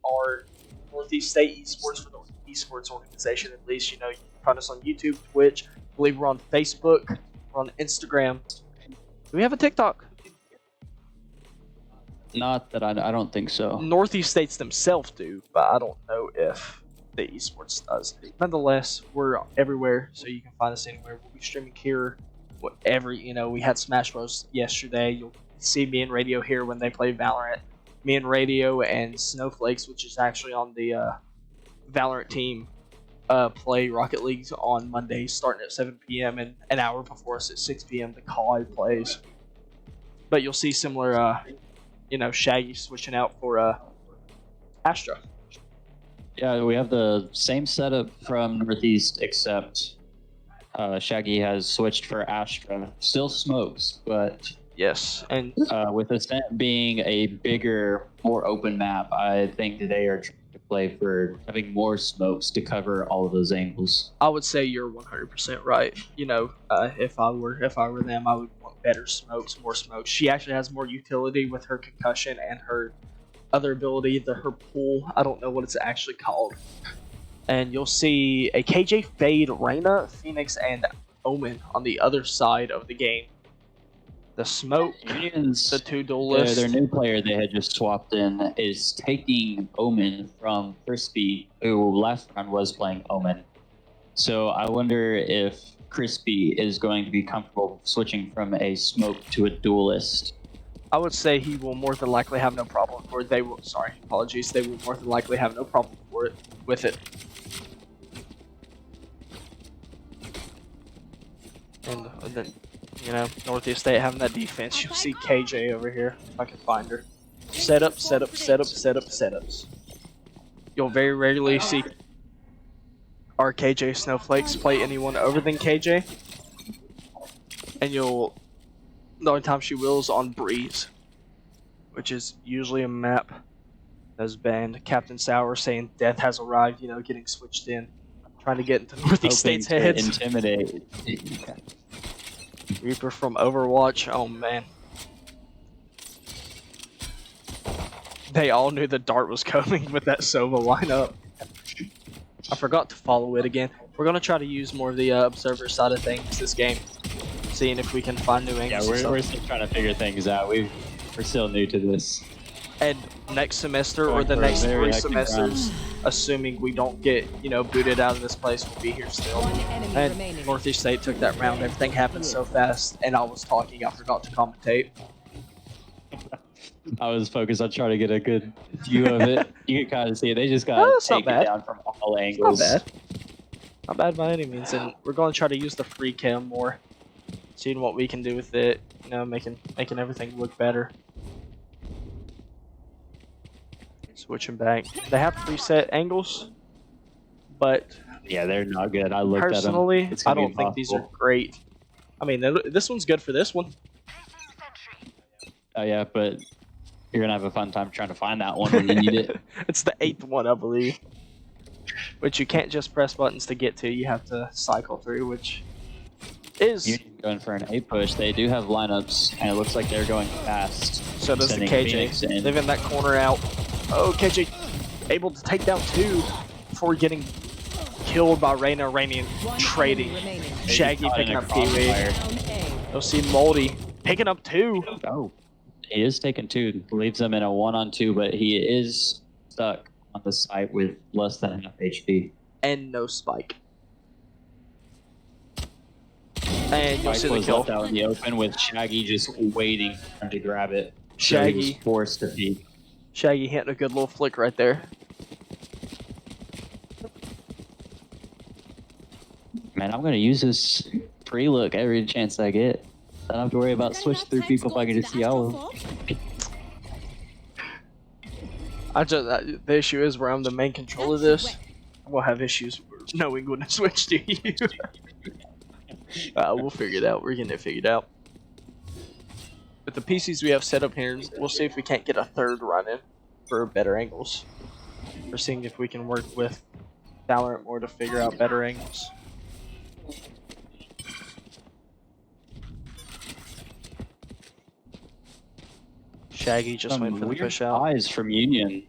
are Northeast State Esports for the esports organization, at least. You know, you can find us on YouTube, Twitch. I believe we're on Facebook. We're on Instagram. Do we have a TikTok? Not that I don't think so. Northeast States themselves do, but I don't know if the esports does. Nonetheless, we're everywhere, so you can find us anywhere. We'll be streaming here, whatever. You know, we had Smash Bros. Yesterday. You'll see me and Radio here when they play Valorant. Me and Radio and Snowflakes, which is actually on the Valorant team, play Rocket League on Mondays, starting at 7 p.m. and an hour before us at 6 p.m. the COD plays. But you'll see similar, you know, Shaggy switching out for Astra. Yeah, we have the same setup from Northeast, except Shaggy has switched for Astra. Still smokes, but Yes, and with Ascent being a bigger, more open map, I think they are trying to play for having more smokes to cover all of those angles. I would say you're 100% right. You know, if I were them, I would want better smokes, more smokes. She actually has more utility with her concussion and her other ability, her pull. I don't know what it's actually called. And you'll see a KJ Fade, Reyna, Phoenix, and Omen on the other side of the game. The smoke, Unions, the two duelists. Their new player they had just swapped in is taking Omen from Crispy, who last round was playing Omen. So I wonder if Crispy is going to be comfortable switching from a smoke to a duelist. I would say he will more than likely have no problem for it. They will. Sorry, apologies. They will more than likely have no problem with it. And then, you know, Northeast State having that defense. You'll see KJ over here, if I can find her. Setups. You'll very rarely see our KJ Snowflakes play anyone other than KJ. And the only time she will is on Breeze, which is usually a map that's banned. Captain Sour saying death has arrived, you know, getting switched in. Trying to get into Northeast State's heads. Intimidate. Reaper from Overwatch. Oh man. They all knew the dart was coming with that Sova lineup. I forgot to follow it again. We're going to try to use more of the observer side of things this game. Seeing if we can find new angles. Yeah, we're still trying to figure things out. We're still new to this. And next semester or the next 3 semesters, assuming we don't get, you know, booted out of this place, we'll be here still. And Northeast State took that round. Everything happened so fast, and I was talking. I forgot to commentate. I was focused on trying to get a good view of it. You can kind of see it. They just got taken down from all angles. Not bad. Not bad by any means. And we're going to try to use the free cam more. Seeing what we can do with it. You know, making everything look better. Switching back. They have preset angles, but yeah, they're not good. I looked personally, at them. I don't think these are great. I mean, this one's good for this one. Oh yeah, but You're gonna have a fun time trying to find that one when you need it. It's the 8th one, I believe. Which you can't just press buttons to get to. You have to cycle through, which is... Union going for an A push. They do have lineups, and it looks like they're going fast. So does the sending KJ. Phoenix in. Leaving that corner out. Oh, KJ able to take down 2 before getting killed by Reyna. Reyna One trading. enemy remaining. Shaggy Caught in picking a up Kiwi. crossfire. Down A. You'll see Moldy picking up 2. Oh, he is taking 2. Leaves him in a 1-on-2, but he is stuck on the site with less than half HP. And no spike. And you'll Spike see the was kill. left out in the open with Shaggy just waiting for him to grab it. So he was Shaggy. forced to peek. Shaggy hitting a good little flick right there. Man, I'm gonna use this free look every chance I get. I don't have to worry about switch through people if I can just see all of them. The issue is where I'm the main controller of this. We'll have issues knowing when to switch to you. We'll figure it out. We're getting it figured out. With the PCs we have set up here, we'll see if we can't get a 3rd run in for better angles. We're seeing if we can work with Valorant more to figure out better angles. Shaggy just waiting for the weird push out. buys from Union.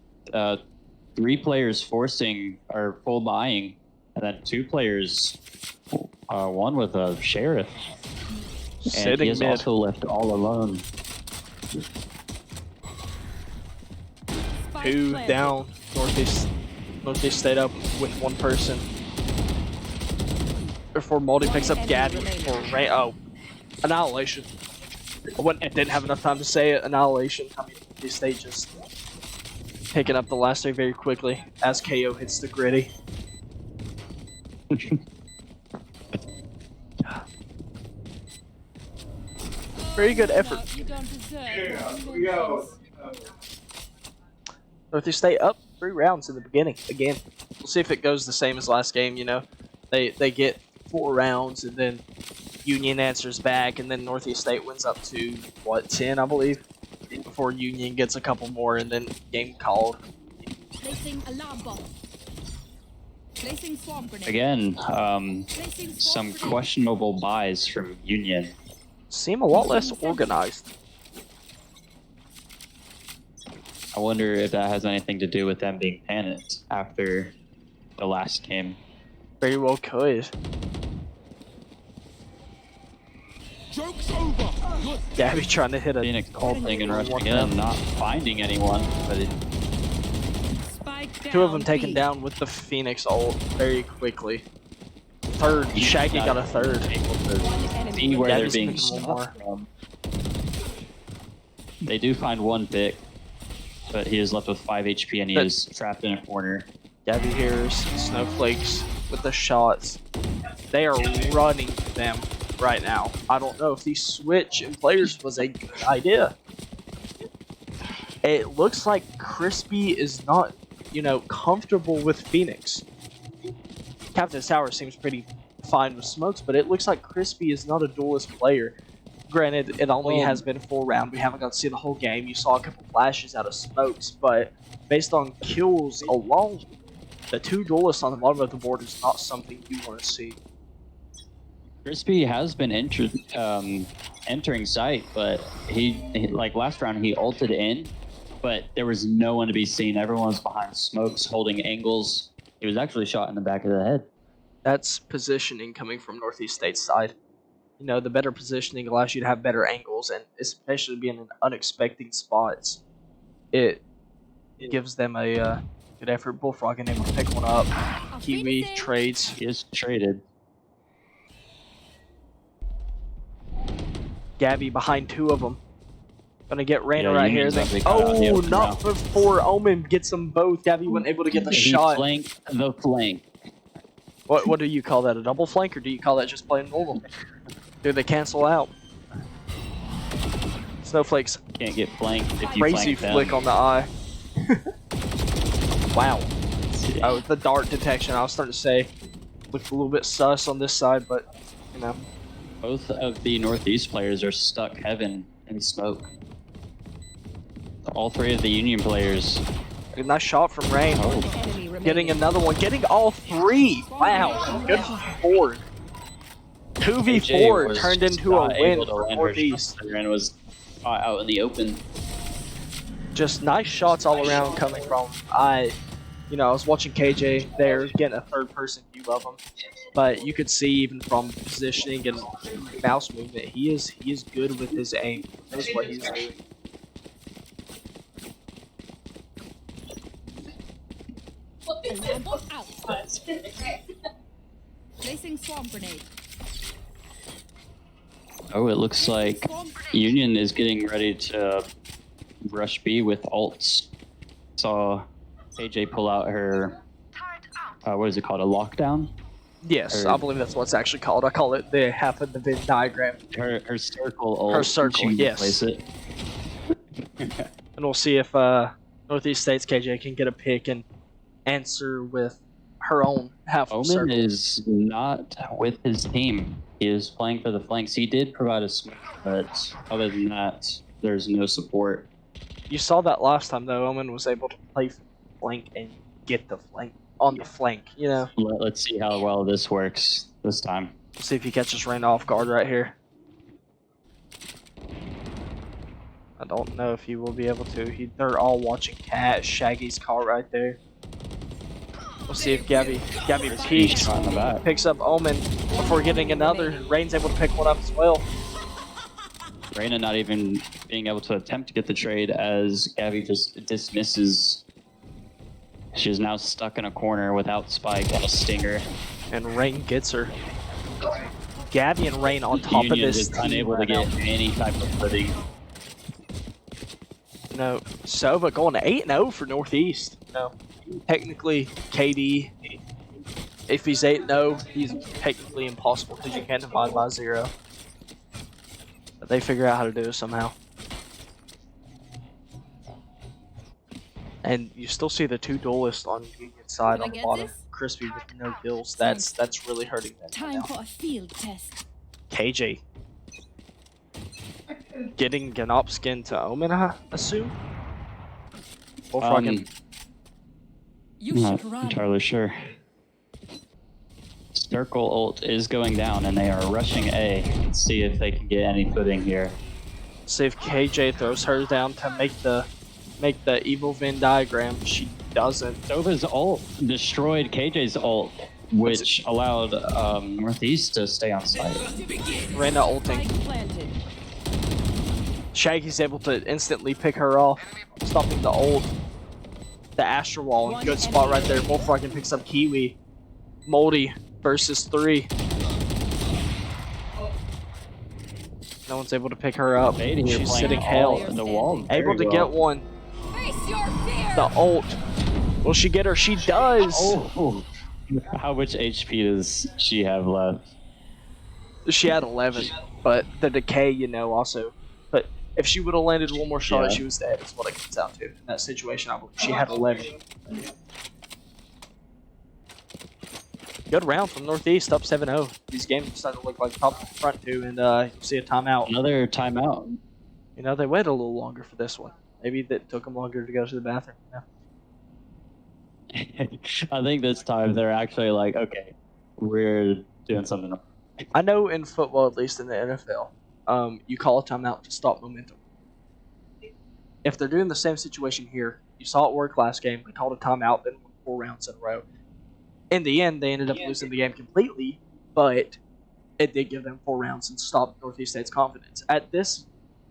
3 players forcing or full buying, and then 2 players, one with a sheriff, and he Sitting is mid. also left all alone. Spike 2 planted. down. Northeast stayed up with 1 person. Before Moldy picks up Gaddy for Annihilation. I didn't have enough time to say it. Annihilation. I mean, Northeast State just picking up the last 3 very quickly as KO hits the gritty. Very good effort. You don't deserve Northeast State up 3 rounds in the beginning. Again, we'll see if it goes the same as last game. You know, they get 4 rounds and then Union answers back, and then Northeast State wins up to what 10, I believe, before Union gets a couple more, and then game called. Placing alarm bomb. Placing swarm grenade. Again, Placing swarm some grenade. questionable buys from Union. Seem a lot less organized. I wonder if that has anything to do with them being panicked after the last game. Very well could. Joke's over. Gabby trying to hit a Phoenix ulting and rushing One in, down. not finding anyone, but it, Spike down. 2 of them taken B. down with the Phoenix ult very quickly. 3rd, Shaggy got a 3rd. able to One enemy see where Gabby's they're being picking one stuck from. They do find 1 pick, but he is left with 5 HP and he But- is trapped in a corner. Gabby hears Snowflakes with the shots. They are running them right now. I don't know if the switch in players was a good idea. It looks like Crispy is not, comfortable with Phoenix. Captain Sour seems pretty fine with smokes, but it looks like Crispy is not a duelist player. Granted, it only has been 4 rounds. We haven't got to see the whole game. You saw a couple flashes out of smokes, but based on kills alone, the 2 duelists on the bottom of the board is not something you want to see. Crispy has been entering site, but he like last round he ulted in, but there was no one to be seen. Everyone was behind smokes, holding angles. He was actually shot in the back of the head. That's positioning coming from Northeast State's side. The better positioning allows you to have better angles, and especially being in unexpected spots, it gives them a good effort. Bullfrogging able to pick one up. I'll Kiwi finish it. trades. He is traded. Gabby behind 2 of them. Gonna get Reyna Yeah, right here. Union's They, actually caught out in the open not now. before Omen gets them both. Gabby wasn't able to get the He shot. flanked the flank. What do you call that? A double flank, or do you call that just playing normal? Do they cancel out? Snowflakes, Can't get flanked if you crazy flank them. flick on the eye. Wow. Oh, the dart detection. I was starting to say looked a little bit sus on this side, but Both of the Northeast players are stuck heaven in smoke. all three of the Union players. A nice shot from Rain. Oh, Enemy remaining. Getting another one. Getting all three. Wow. Good for 4. 2v4 was turned into not a win able to for land her Northeast. shot there and was caught out in the open. Just nice shots all around coming from I was watching KJ there, getting a third-person view of him, but you could see even from positioning and mouse movement, he is good with his aim. He knows what he's doing. Alarm bot out. Placing swarm grenade. Oh, it looks like Union is getting ready to rush B with ults. Saw AJ pull out her, what is it called, a lockdown? Yes, Or- I believe that's what it's actually called. I call it the half of the Venn diagram. Her circle ult. Her circle, she can yes. Place it. And we'll see if Northeast State's KJ can get a pick and answer with her own half of the Omen circle. is not with his team. He is playing for the flanks. He did provide a smoke, but other than that, there's no support. You saw that last time though. Omen was able to play flank and get the flank on the flank. Let's see how well this works this time. We'll see if he catches Rain off guard right here. I don't know if he will be able to. They're all watching Cat. Shaggy's call right there. We'll see if Gabby peeks, Shot in the back. picks up Omen before getting another. Rain's able to pick one up as well. Reyna not even being able to attempt to get the trade as Gabby just dismisses. She's now stuck in a corner without Spike and a stinger. And Rain gets her. Gabby and Rain on top Union of this is team unable to right get now. any type of footing. No, Sova going to 8-0 for Northeast. No, technically KD, if he's 8-0, he's technically impossible because you can't divide by 0. But they figure out how to do it somehow. And you still see the 2 duelists on Union side Can I on the get bottom. this? Crispy with no kills. That's really hurting them right Time now. for a field test. KJ getting Ganop skin to Omen, I assume. Or fucking You Not should run. entirely sure. Circle ult is going down and they are rushing A. Let's see if they can get any footing here. see if KJ throws hers down to make the evil Venn diagram. She doesn't. Sova's ult destroyed KJ's ult, which allowed Northeast to stay on site. Reyna ulting. Spike planted. Shaggy's able to instantly pick her off, stopping the ult. The Astral Wall, good spot right there. Volkswagen picks up Kiwi. Moldy versus 3. No one's able to pick her up. Baiting here, She's playing sitting all held. in the wall. Able to very get well. one. Face your fear. The ult. Will she get her? She does. Oh, how much HP does she have left? She had 11, but the decay, also. But if she would have landed one more shot, Yeah. she was dead. Is what it comes down to. In that situation, I believe she had 11. Good round from Northeast, up 7-0. These games are starting to look like top and front two, and you'll see a timeout. Another timeout. They waited a little longer for this one. Maybe that took them longer to go to the bathroom. I think this time they're actually like, okay, we're doing something. I know in football, at least in the NFL, you call a timeout to stop momentum. If they're doing the same situation here, you saw it work last game. They called a timeout, then won 4 rounds in a row. In the end, they ended up losing the game completely, but it did give them 4 rounds and stopped Northeast State's confidence. At this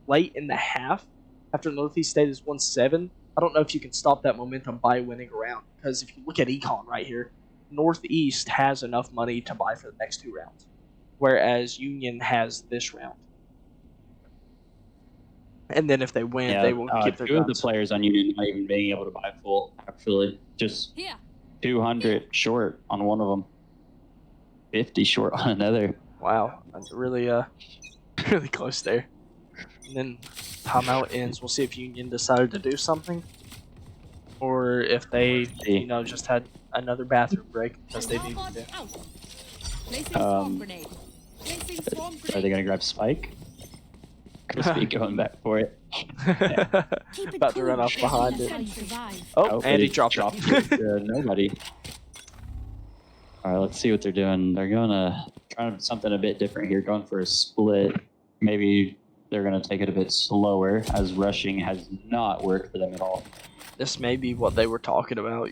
late in the half, after Northeast State has won 7, I don't know if you can stop that momentum by winning a round. Because if you look at Econ right here, Northeast has enough money to buy for the next 2 rounds, whereas Union has this round. And then if they win, they will keep their 2 of the guns. players on Union not even being able to buy full, actually. Just Here. 200 short on one of them. 50 short on another. Wow, that's really really close there. And then timeout ends. We'll see if Union decided to do something, or if they, just had another bathroom break because they Alarm needed bot to. out. Placing swarm grenade. Placing swarm Are they grenade. going to grab Spike? Crispy going back for it. Keep it About to cool. run off behind That's it. how you survive. Oh, and he dropped it it. to nobody. All right, let's see what they're doing. They're going to try something a bit different here, going for a split. Maybe they're going to take it a bit slower, as rushing has not worked for them at all. This may be what they were talking about.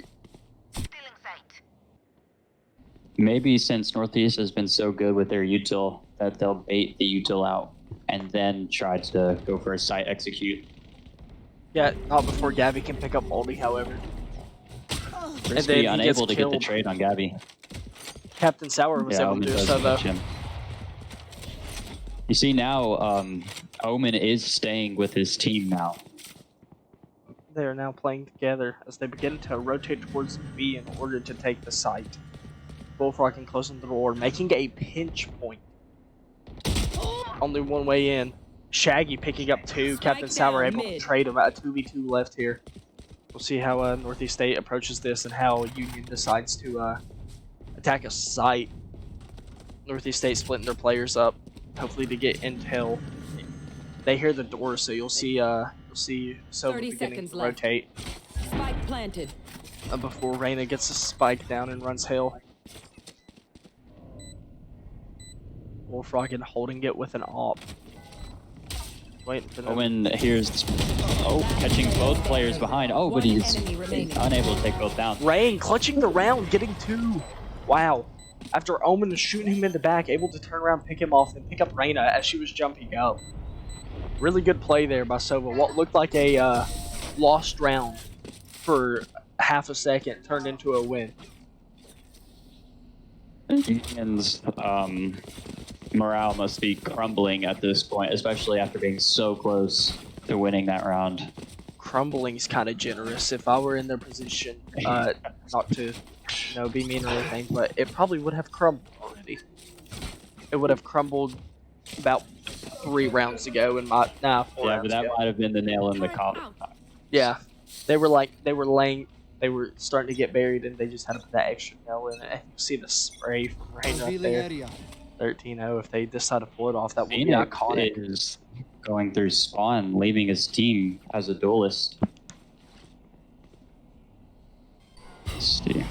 Maybe since Northeast has been so good with their util that they'll bait the util out and then try to go for a site execute. Yeah, not before Gabby can pick up Moldy, however. Risky then he unable gets to get the killed. trade on Gabby. Captain Sour was able to Omen do does so, though. catch him. You see now, Omen is staying with his team now. They are now playing together as they begin to rotate towards B in order to take the site. Bullfrogging closing the door, making a pinch point. Only one way in. Shaggy picking up 2. Captain Sour down able to mid. trade him at a 2v2 left here. We'll see how Northeast State approaches this and how Union decides to attack a site. Northeast State splitting their players up, hopefully to get intel. They hear the door, so you'll see Silva 30 beginning seconds to left. rotate Spike planted. before Reyna gets a spike down and runs hill. Bullfrogging holding it with an op. Waiting for them. Omen here's catching both players behind. Oh, but One he's enemy remaining. unable to take both down. Rain clutching the round, getting 2. Wow. After Omen was shooting him in the back, able to turn around, pick him off, and pick up Reyna as she was jumping up. Really good play there by Sova. What looked like a lost round for half a second turned into a win. Union's morale must be crumbling at this point, especially after being so close to winning that round. Crumbling's kind of generous. If I were in their position, not to be mean or anything, but it probably would have crumbled already. It would have crumbled about 3 rounds ago in my 4 Yeah, rounds but that ago. might have been the nail in the coffin. Yeah, they were starting to get buried, and they just had to put that extra nail in it. And you see the spray from Rain right Revealing there. area. 13-0. If they decide to pull it off, that would be Phoenix iconic. is going through spawn, leaving his team as a duelist. Let's see.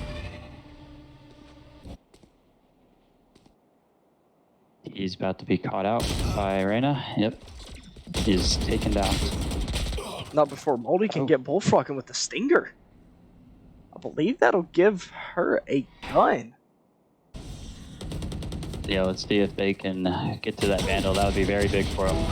He's about to be caught out by Reyna. Yep. He's taken down. Not before Moldy can get bullfrogging with the stinger. I believe that'll give her a gun. Yeah, let's see if they can get to that Vandal. That would be very big for him.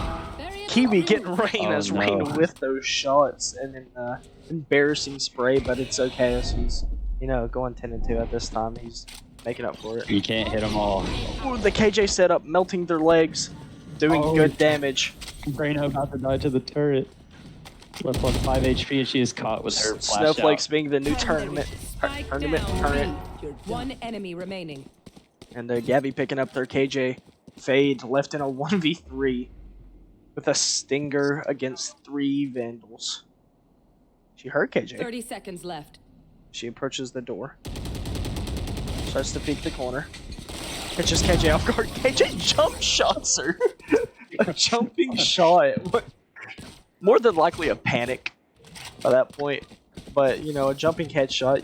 Kiwi getting Rain Oh, as no. Rain with those shots and an embarrassing spray, but it's okay as he's, going 10-2 at this time. He's making up for it. You can't hit them all. Ooh, the KJ setup, melting their legs, doing good damage. Reyna about to die to the turret. Left on 5 HP and she is caught with her flash Snowflakes out. being the new tournament Spike turret. down. One enemy remaining. And Gabby picking up their KJ. Fade left in a 1v3 with a stinger against 3 Vandals. She hurt KJ. 30 seconds left. She approaches the door. Starts to peek the corner. Catches KJ off guard. KJ jump shots her. A jumping shot. What? More than likely a panic by that point. But, a jumping headshot,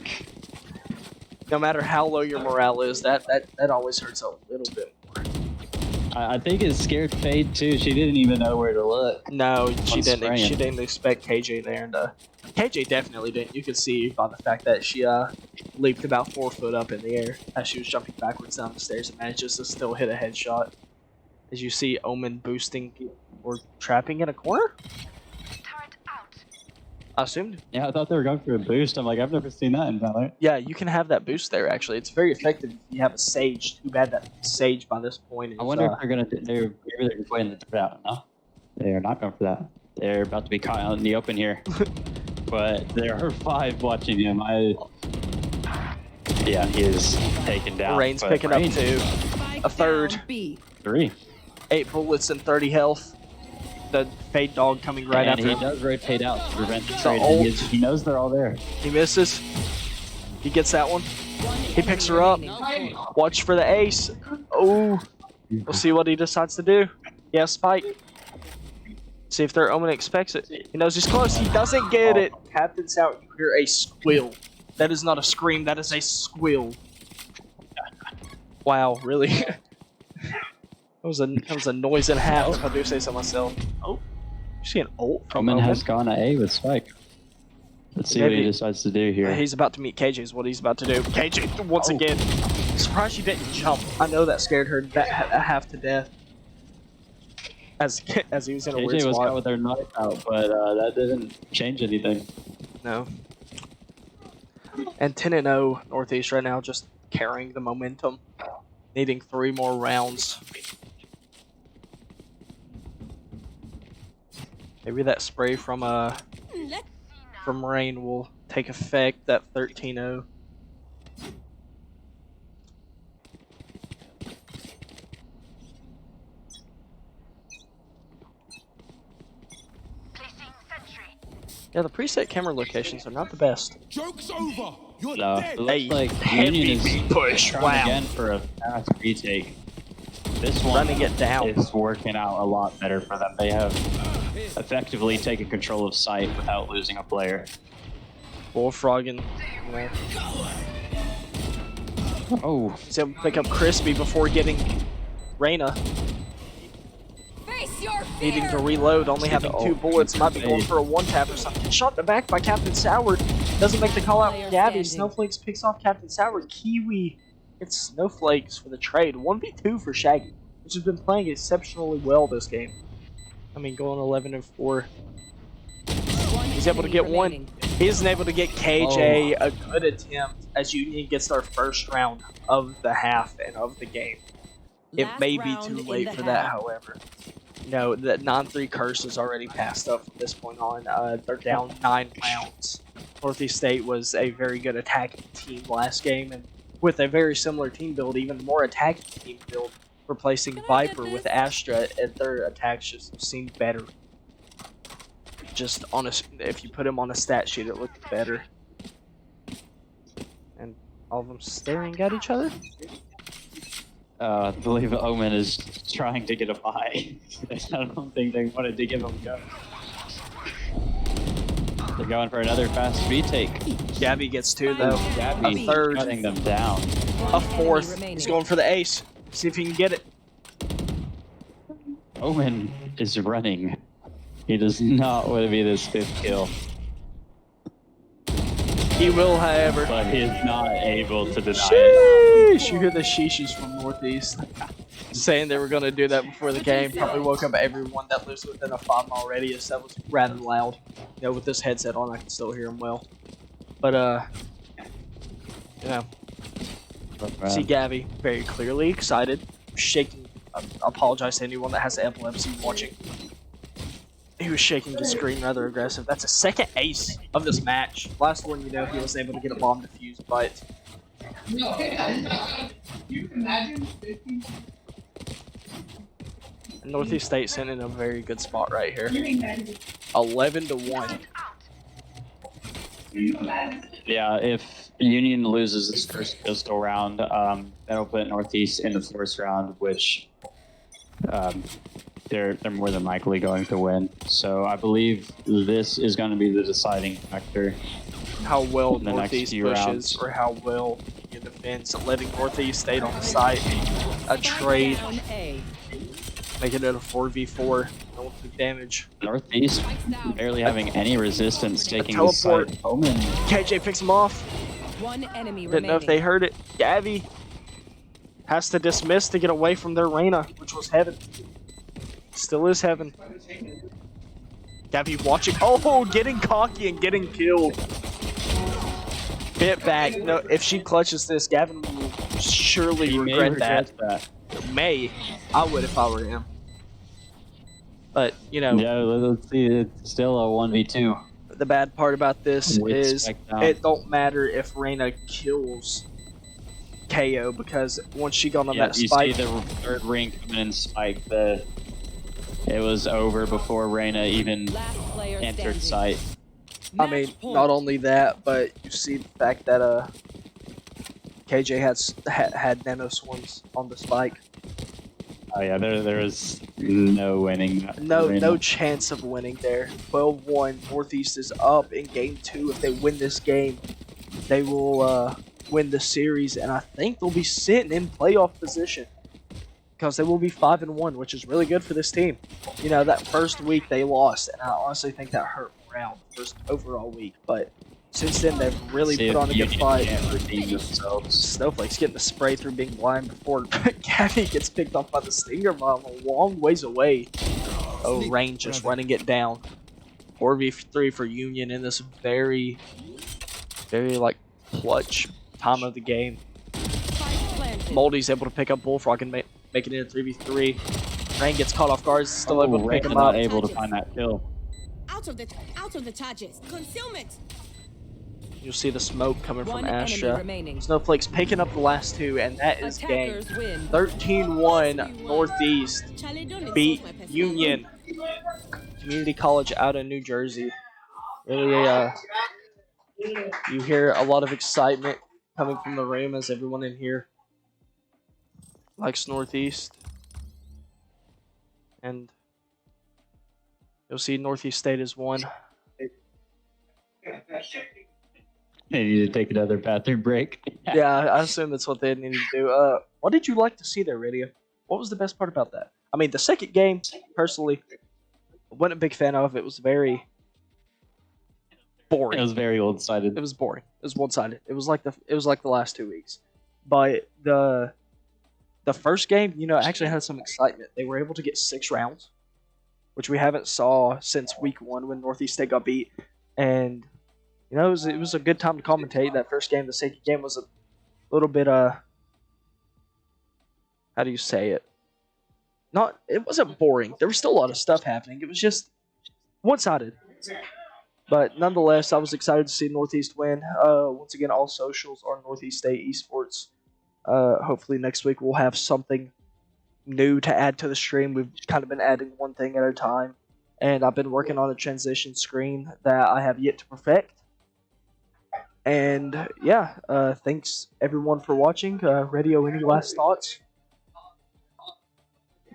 no matter how low your morale is, that always hurts a little bit more. I think it scared Fade too. She didn't even know where to look. No, she didn't. spraying. She didn't expect KJ there, and KJ definitely didn't. You could see by the fact that she leaped about 4 foot up in the air as she was jumping backwards down the stairs and manages to still hit a headshot. As you see Omen boosting or trapping in a corner. I assumed. Yeah, I thought they were going for a boost. I'm like, I've never seen that in Valorant. Yeah, you can have that boost there. Actually, it's very effective if you have a Sage. Too bad that Sage by this point is. I wonder if they're gonna. Maybe they're playing the turret out. No, they are not going for that. They're about to be caught out in the open here. But there are 5 watching him. Yeah, he is taken down. Rain's but picking Rain, up 2. Spike A third. down B. 3. 8 bullets and 30 health. The Fade Dog coming right and after he him. does rotate out to prevent the The trade. ult. He knows they're all there. He misses. He gets that one. One He picks enemy her up. remaining. Watch for the ace. Oh, we'll see what he decides to do. Yeah, spike. See if their Omen expects it. He knows he's close. He doesn't get it. Captain's out. You hear a squeal. That is not a scream. That is a squeal. Wow, really? That was a noise and a half, if I do say so myself. Oh, you see an ult from Omen Omen? has gone to A with Spike. Let's see what he decides to do here. He's about to meet KJ is what he's about to do. KJ, once again. Surprised she didn't jump. I know that scared her half to death. As he was in a weird KJ was spot. caught with her knife out, but that didn't change anything. No. And 10-0 Northeast right now, just carrying the momentum. Needing 3 more rounds. Maybe that spray from Rain will take effect, that 13-0. Yeah, the preset camera locations are not the best. Joke's over. You're No, dead. it looks like heavy Union is push. trying Wow. again for a fast retake. This one Running it down. is working out a lot better for them. They have effectively taken control of site without losing a player. Bullfrogging, you know. Oh, He's able to pick up Crispy before getting Reyna. Face your Needing to fear. reload, only having 2 bullets, might be going for a 1-tap or something. Shot in the back by Captain Sour. Doesn't make the call out for Gabby. Snowflakes picks off Captain Sour. Kiwi gets Snowflakes for the trade. 1v2 for Shaggy, which has been playing exceptionally well this game. I mean, going 11-4. He's able to get one. He isn't able to get KJ a good attempt as Union gets their first round of the half and of the game. It may be too late for that, however. No, that 9-3 curse is already passed up from this point on. They're down 9 rounds. Northeast State was a very good attacking team last game, and with a very similar team build, even more attacking team build, replacing Viper with Astra, and their attacks just seemed better. Just on a, if you put him on a stat sheet, it looked better. And all of them staring at each other. I believe Omen is trying to get a buy. I don't think they wanted to give him a go. They're going for another fast retake. Gabby gets 2 though. Gabby A third. cutting them down. A 4th. He's going for the ace. See if he can get it. Omen is running. He does not want to be this 5th kill, He will, however. but he is not able to deny it. Sheesh! You hear the sheeshes from Northeast saying they were going to do that before the game. Probably woke up everyone that lives within a 5-mile radius. That was rather loud. You know, with this headset on, I can still hear him well. But, you know, see Gabby very clearly excited, shaking. I apologize to anyone that has epilepsy watching. He was shaking the screen rather aggressive. That's a 2nd ace of this match. Last one, you know, he was able to get a bomb defused, but No, you can imagine 50. Northeast State sent in a very good spot right here. You imagine. 11-1. You imagine. Yeah, if Union loses this first pistol round, that'll put Northeast in the 4th round, which they're more than likely going to win. So I believe this is going to be the deciding factor. How well In the next Northeast few pushes, rounds. or how well Union defends, letting Northeast State on the site. A trade, Down A. making it a 4v4. No damage. Northeast barely having any resistance taking the teleport. site. Omen. KJ picks him off. One enemy Didn't remaining. know if they heard it. Gabby has to dismiss to get away from their Reyna, which was heaven. Still is heaven. Gabby watching. Oh, getting cocky and getting killed. Bit back. No, if she clutches this, Gavin will surely He may regret that. May. I would if I were him. But, you know, Yeah, let's see. It's still a 1v2. the bad part about this With is Spike down. it don't matter if Reyna kills KO, because once she got on Yeah, that you spike, see the 3rd ring coming in Spike. It was over before Reyna even Last player entered standing. site. I mean, not only that, but you see the fact that KJ had nano swarms on the spike. Oh yeah, there is no winning. That No arena. chance of winning there. 12-1. Northeast is up in game 2. If they win this game, they will win the series, and I think they'll be sitting in playoff position because they will be 5-1, which is really good for this team. You know, that first week they lost, and I honestly think that hurt morale the first overall week. But since then, they've really See put if on a good Union fight. can't redeem themselves. Snowflake's getting the spray through being blind before Gabby gets picked off by the Stinger Bomb a long ways away. Oh, Rain just running it down. 4v3 for Union in this very like clutch time of the game. Spike planted. Moldy's able to pick up Bullfrog and make it in a 3v3. Rain gets caught off guard, still able to pick Rain him not up. able to find that kill. Out of the charges. Concealment. You'll see the smoke coming from One enemy Asha. remaining. Snowflake's picking up the last two, and that is game. Attackers win. 13-1 Northeast Charlie, don't insult beat my personal Union Community College out of New Jersey. Really, you hear a lot of excitement coming from the room as everyone in here likes Northeast. And you'll see Northeast State has won. They need to take another bathroom break. Yeah, I assume that's what they need to do. What did you like to see there, Radio? What was the best part about that? I mean, the second game, personally, wasn't a big fan of. It was very boring. It was very old-sided. It was boring. It was one-sided. It was like the last 2 weeks. But the first game, you know, actually had some excitement. They were able to get 6 rounds, which we haven't saw since week 1 when Northeast State got beat. And you know, it was a good time to commentate that first game. The second game was a little bit how do you say it? It wasn't boring. There was still a lot of stuff happening. It was just one-sided. But nonetheless, I was excited to see Northeast win. Once again, all socials are Northeast State Esports. Hopefully next week we'll have something new to add to the stream. We've kind of been adding one thing at a time. And I've been working on a transition screen that I have yet to perfect. And yeah, thanks everyone for watching. Radio, any last thoughts?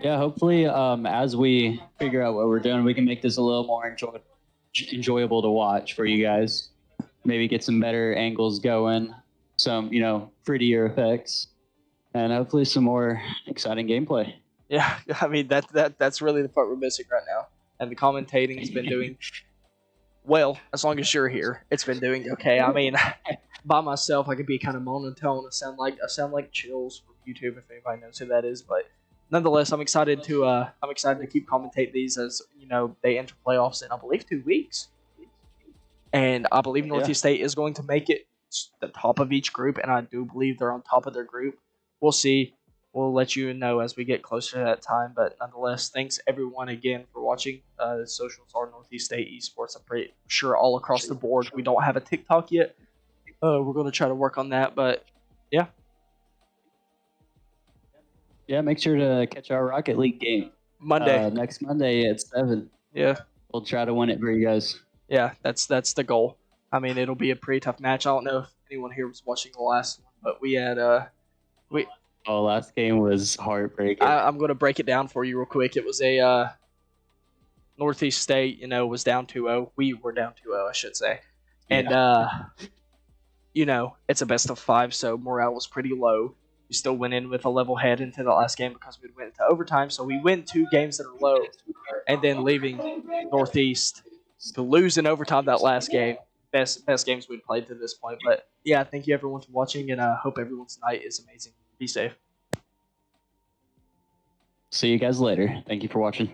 Yeah, hopefully, as we figure out what we're doing, we can make this a little more enjoyable to watch for you guys. Maybe get some better angles going, some, you know, prettier effects, and hopefully some more exciting gameplay. Yeah, I mean that's really the part we're missing right now. And the commentating's been doing well, as long as you're here. It's been doing okay. I mean, by myself, I could be kind of monotone. I sound like Chills from YouTube, if anybody knows who that is. But nonetheless, I'm excited to keep commentate these as you know they enter playoffs in I believe 2 weeks, and I believe Northeast State is going to make it the top of each group, and I do believe they're on top of their group. We'll see. We'll let you know as we get closer to that time. But nonetheless, thanks everyone again for watching. The socials are Northeast State Esports. I'm pretty sure all across the board. We don't have a TikTok yet. We're going to try to work on that. But yeah. Yeah, make sure to catch our Rocket League game. Monday. Next Monday at 7. Yeah. We'll try to win it for you guys. Yeah, that's the goal. I mean, it'll be a pretty tough match. I don't know if anyone here was watching the last one, but we had Oh, last game was heartbreaking. I'm going to break it down for you real quick. It was a Northeast State, you know, was down 2-0. We were down 2-0, I should say. And, you know, it's a best of 5, so morale was pretty low. We still went in with a level head into the last game because we went into overtime. So we win 2 games that are low and then leaving Northeast to lose in overtime that last game. Best games we've played to this point. But, yeah, thank you, everyone, for watching, and I hope everyone's night is amazing. Be safe. See you guys later. Thank you for watching.